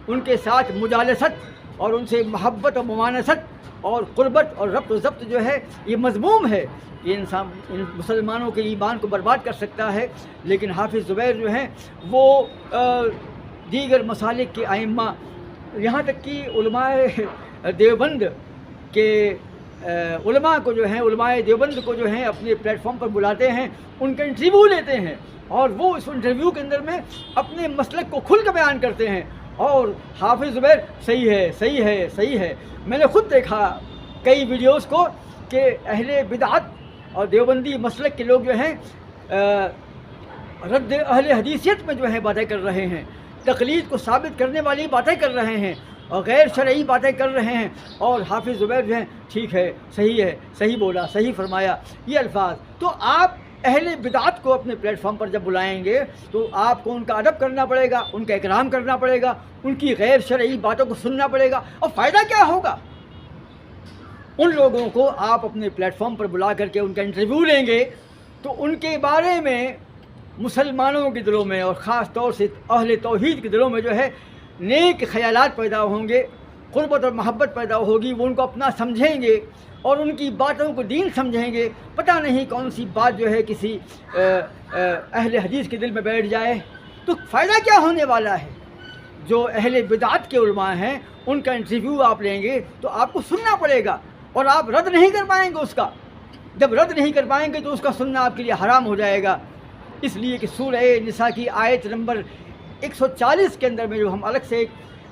ان کے ساتھ مجالست اور ان سے محبت و موانست اور قربت اور ربط و ضبط جو ہے یہ مذموم ہے. یہ ان مسلمانوں کے ایمان کو برباد کر سکتا ہے. لیکن حافظ زبیر جو ہیں وہ دیگر مسالک کے ائمہ، یہاں تک کہ علماء دیوبند کے علماء کو جو ہیں، علماء دیوبند کو جو ہیں اپنے پلیٹ فارم پر بلاتے ہیں، ان کا انٹرویو لیتے ہیں، اور وہ اس انٹرویو کے اندر میں اپنے مسلک کو کھل کے بیان کرتے ہیں. اور حافظ زبیر صحیح ہے، صحیح ہے، صحیح ہے. میں نے خود دیکھا کئی ویڈیوز کو کہ اہل بدعت اور دیوبندی مسلک کے لوگ جو ہیں رد اہل حدیثیت میں جو ہے باتیں کر رہے ہیں، تقلید کو ثابت کرنے والی باتیں کر رہے ہیں اور غیر شرعی باتیں کر رہے ہیں. اور حافظ زبیر جو ہیں ٹھیک ہے، صحیح بولا، صحیح فرمایا، یہ الفاظ. تو آپ اہل بدعت کو اپنے پلیٹ فارم پر جب بلائیں گے تو آپ کو ان کا ادب کرنا پڑے گا، ان کا اکرام کرنا پڑے گا، ان کی غیر شرعی باتوں کو سننا پڑے گا. اور فائدہ کیا ہوگا؟ ان لوگوں کو آپ اپنے پلیٹ فارم پر بلا کر کے ان کا انٹرویو لیں گے تو ان کے بارے میں مسلمانوں کے دلوں میں اور خاص طور سے اہل توحید کے دلوں میں جو ہے نیک خیالات پیدا ہوں گے، قربت اور محبت پیدا ہوگی، وہ ان کو اپنا سمجھیں گے اور ان کی باتوں کو دین سمجھیں گے۔ پتہ نہیں کون سی بات جو ہے کسی اہل حدیث کے دل میں بیٹھ جائے تو فائدہ کیا ہونے والا ہے۔ جو اہل بدعت کے علماء ہیں ان کا انٹرویو آپ لیں گے تو آپ کو سننا پڑے گا اور آپ رد نہیں کر پائیں گے اس کا۔ جب رد نہیں کر پائیں گے تو اس کا سننا آپ کے لیے حرام ہو جائے گا۔ اس لیے کہ سورہ نساء کی آیت نمبر 140 کے اندر میں جو ہم الگ سے ایک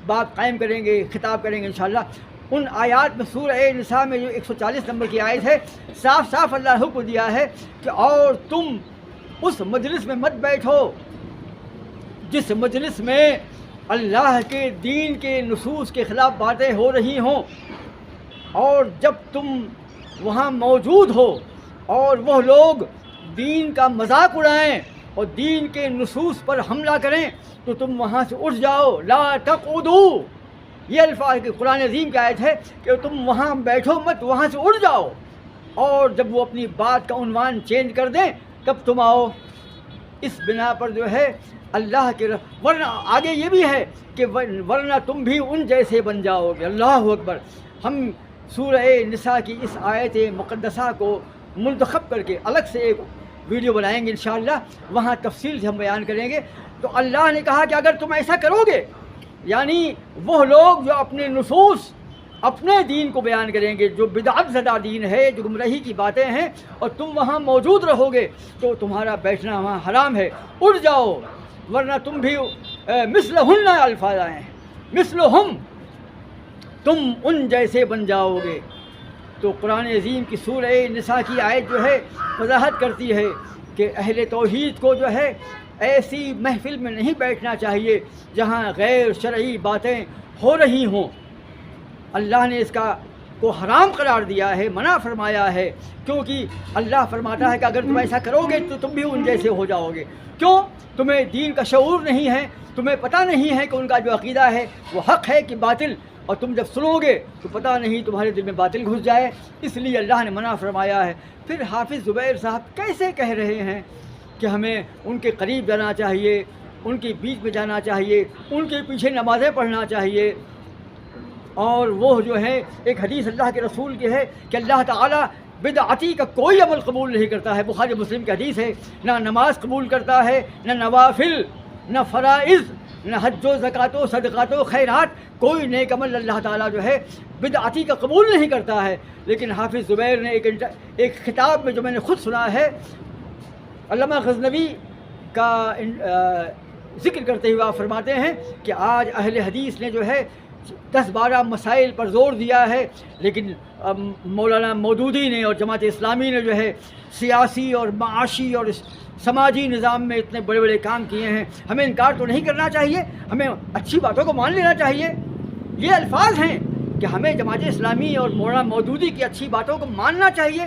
بات قائم کریں گے، خطاب کریں گے انشاءاللہ، ان آیات میں سورہ نساء میں جو 140 نمبر کی آیت ہے، صاف صاف اللہ نے حکم دیا ہے کہ اور تم اس مجلس میں مت بیٹھو جس مجلس میں اللہ کے دین کے نصوص کے خلاف باتیں ہو رہی ہوں، اور جب تم وہاں موجود ہو اور وہ لوگ دین کا مذاق اڑائیں اور دین کے نصوص پر حملہ کریں تو تم وہاں سے اٹھ جاؤ۔ لا تقعدوا، یہ الفاظ کہ قرآن عظیم کی آیت ہے کہ تم وہاں بیٹھو مت، وہاں سے اٹھ جاؤ، اور جب وہ اپنی بات کا عنوان چینج کر دیں تب تم آؤ۔ اس بنا پر جو ہے اللہ کے ورنہ آگے یہ بھی ہے کہ ورنہ تم بھی ان جیسے بن جاؤ گے۔ اللہ اکبر۔ ہم سورہ نساء کی اس آیت مقدسہ کو منتخب کر کے الگ سے ایک ویڈیو بنائیں گے انشاءاللہ، وہاں تفصیل سے ہم بیان کریں گے۔ تو اللہ نے کہا کہ اگر تم ایسا کرو گے، یعنی وہ لوگ جو اپنے نصوص اپنے دین کو بیان کریں گے، جو بدعت زدہ دین ہے، جو گمراہی کی باتیں ہیں، اور تم وہاں موجود رہو گے تو تمہارا بیٹھنا وہاں حرام ہے، اٹھ جاؤ، ورنہ تم بھی مثلہن الفاظ آئے ہیں، مثلہم، تم ان جیسے بن جاؤ گے۔ تو قرآن عظیم کی سورہ نساء کی آیت جو ہے وضاحت کرتی ہے کہ اہل توحید کو جو ہے ایسی محفل میں نہیں بیٹھنا چاہیے جہاں غیر شرعی باتیں ہو رہی ہوں۔ اللہ نے اس کا کو حرام قرار دیا ہے، منع فرمایا ہے، کیونکہ اللہ فرماتا ہے کہ اگر تم ایسا کرو گے تو تم بھی ان جیسے ہو جاؤ گے۔ کیوں؟ تمہیں دین کا شعور نہیں ہے، تمہیں پتہ نہیں ہے کہ ان کا جو عقیدہ ہے وہ حق ہے کہ باطل، اور تم جب سنو گے تو پتہ نہیں تمہارے دل میں باطل گھس جائے، اس لیے اللہ نے منع فرمایا ہے۔ پھر حافظ زبیر صاحب کیسے کہہ رہے ہیں کہ ہمیں ان کے قریب جانا چاہیے، ان کے بیچ میں جانا چاہیے، ان کے پیچھے نمازیں پڑھنا چاہیے، اور وہ جو ہے ایک حدیث اللہ کے رسول کی ہے کہ اللہ تعالیٰ بدعتی کا کوئی عمل قبول نہیں کرتا ہے، بخاری مسلم کی حدیث ہے، نہ نماز قبول کرتا ہے، نہ نوافل، نہ فرائض، نہ حج و زکوٰۃ و صدقات و خیرات، کوئی نیک عمل اللہ تعالیٰ جو ہے بدعتی کا قبول نہیں کرتا ہے۔ لیکن حافظ زبیر نے ایک خطاب میں جو میں نے خود سنا ہے، علامہ غزنوی کا ذکر کرتے ہوئے آپ فرماتے ہیں کہ آج اہل حدیث نے جو ہے 10-12 مسائل پر زور دیا ہے، لیکن مولانا مودودی نے اور جماعت اسلامی نے جو ہے سیاسی اور معاشی اور سماجی نظام میں اتنے بڑے بڑے کام کیے ہیں۔ ہمیں انکار تو نہیں کرنا چاہیے، ہمیں اچھی باتوں کو مان لینا چاہیے۔ یہ الفاظ ہیں کہ ہمیں جماعت اسلامی اور مولانا مودودی کی اچھی باتوں کو ماننا چاہیے،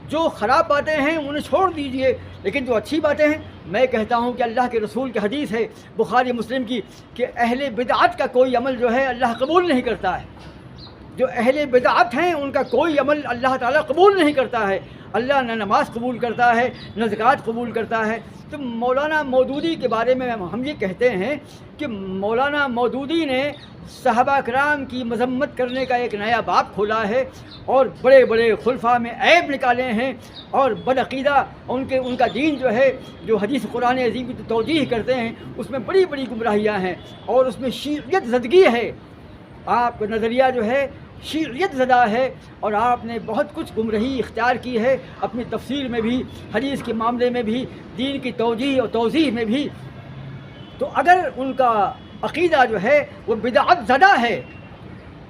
جو خراب باتیں ہیں انہیں چھوڑ دیجئے، لیکن جو اچھی باتیں ہیں، میں کہتا ہوں کہ اللہ کے رسول کی حدیث ہے بخاری مسلم کی کہ اہل بدعت کا کوئی عمل جو ہے اللہ قبول نہیں کرتا ہے۔ جو اہل بدعت ہیں ان کا کوئی عمل اللہ تعالیٰ قبول نہیں کرتا ہے۔ اللہ نہ نماز قبول کرتا ہے، نہ زکوٰۃ قبول کرتا ہے۔ تو مولانا مودودی کے بارے میں ہم یہ کہتے ہیں کہ مولانا مودودی نے صحابہ کرام کی مذمت کرنے کا ایک نیا باب کھولا ہے، اور بڑے بڑے خلفاء میں عیب نکالے ہیں، اور بدعقیدہ ان کا دین جو ہے، جو حدیث قرآن عظیم کی توجیہ کرتے ہیں، اس میں بڑی بڑی گمراہیاں ہیں، اور اس میں شیعیت زدگی ہے۔ آپ کا نظریہ جو ہے شیعیت زدہ ہے، اور آپ نے بہت کچھ گمراہی اختیار کی ہے اپنی تفسیر میں بھی، حدیث کے معاملے میں بھی، دین کی توجیہ اور توضیح میں بھی۔ تو اگر ان کا عقیدہ جو ہے وہ بدعت زدہ ہے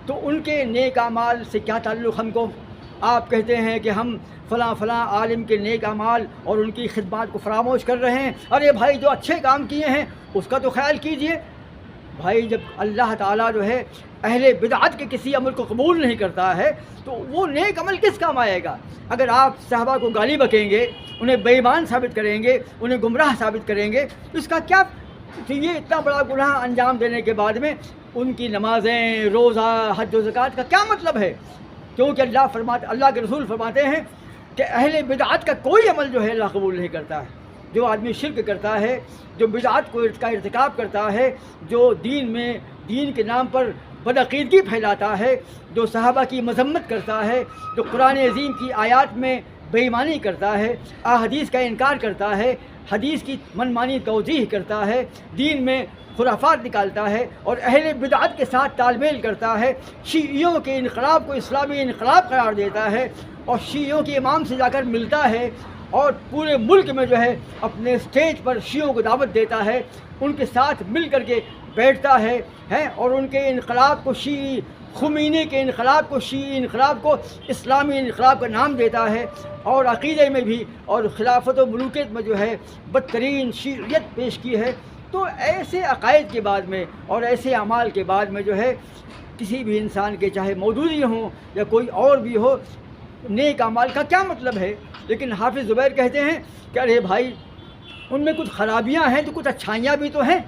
تو ان کے نیک اعمال سے کیا تعلق ہم کو؟ آپ کہتے ہیں کہ ہم فلاں فلاں عالم کے نیک اعمال اور ان کی خدمات کو فراموش کر رہے ہیں۔ ارے بھائی، جو اچھے کام کیے ہیں اس کا تو خیال کیجئے۔ بھائی، جب اللہ تعالیٰ جو ہے اہل بدعت کے کسی عمل کو قبول نہیں کرتا ہے تو وہ نیک عمل کس کام آئے گا؟ اگر آپ صحابہ کو گالی بکیں گے، انہیں بے ایمان ثابت کریں گے، انہیں گمراہ ثابت کریں گے، تو اس کا کیا؟ تو یہ اتنا بڑا گناہ انجام دینے کے بعد میں ان کی نمازیں، روزہ، حج و زکوٰۃ کا کیا مطلب ہے؟ کیونکہ اللہ کے رسول فرماتے ہیں کہ اہل بدعت کا کوئی عمل جو ہے اللہ قبول نہیں کرتا ہے۔ جو آدمی شرک کرتا ہے، جو بدعت کا ارتکاب کرتا ہے، جو دین کے نام پر بدعقیدگی پھیلاتا ہے، جو صحابہ کی مذمت کرتا ہے، جو قرآن عظیم کی آیات میں بے ایمانی کرتا ہے، احادیث کا انکار کرتا ہے، حدیث کی منمانی توجیہ کرتا ہے، دین میں خرافات نکالتا ہے اور اہل بدعت کے ساتھ تال میل کرتا ہے، شیعیوں کے انقلاب کو اسلامی انقلاب قرار دیتا ہے اور شیعیوں کے امام سے جا کر ملتا ہے اور پورے ملک میں جو ہے اپنے اسٹیج پر شیعوں کو دعوت دیتا ہے، ان کے ساتھ مل کر کے بیٹھتا ہے اور ان کے انقلاب کو شیعی، خمینی کے انقلاب کو شیعی انقلاب کو اسلامی انقلاب کا نام دیتا ہے، اور عقیدے میں بھی اور خلافت و ملوکیت میں جو ہے بدترین شیعیت پیش کی ہے۔ تو ایسے عقائد کے بعد میں اور ایسے اعمال کے بعد میں جو ہے کسی بھی انسان کے چاہے مودودی ہوں یا کوئی اور بھی ہو، نیک اعمال کا کیا مطلب ہے؟ لیکن حافظ زبیر کہتے ہیں کہ ارے بھائی ان میں کچھ خرابیاں ہیں تو کچھ اچھائیاں بھی تو ہیں۔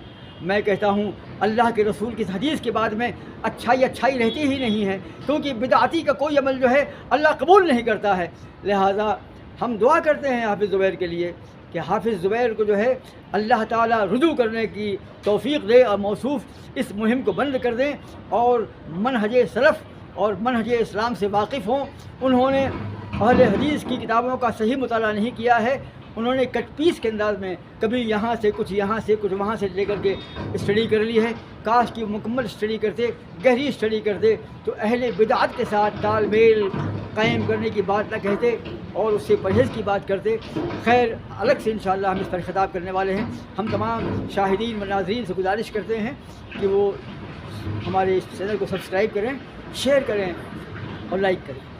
میں کہتا ہوں اللہ کے رسول کی حدیث کے بعد میں اچھائی رہتی ہی نہیں ہے، کیونکہ بدعتی کا کوئی عمل جو ہے اللہ قبول نہیں کرتا ہے۔ لہٰذا ہم دعا کرتے ہیں حافظ زبیر کے لیے کہ حافظ زبیر کو جو ہے اللہ تعالیٰ رجوع کرنے کی توفیق دے اور موصوف اس مہم کو بند کر دیں اور منہج سلف اور منہج اسلام سے واقف ہوں۔ انہوں نے اہل حدیث کی کتابوں کا صحیح مطالعہ نہیں کیا ہے، انہوں نے کٹ پیس کے انداز میں کبھی یہاں سے کچھ وہاں سے لے کر کے اسٹڈی کر لی ہے۔ کاش کی مکمل اسٹڈی کرتے، گہری اسٹڈی کرتے تو اہل بدعت کے ساتھ تال میل قائم کرنے کی بات نہ کہتے اور اس سے پرہیز کی بات کرتے۔ خیر، الگ سے انشاءاللہ ہم اس پر خطاب کرنے والے ہیں۔ ہم تمام شاہدین و ناظرین سے گزارش کرتے ہیں کہ وہ ہمارے اس چینل کو سبسکرائب کریں، شیئر کریں اور لائک کریں۔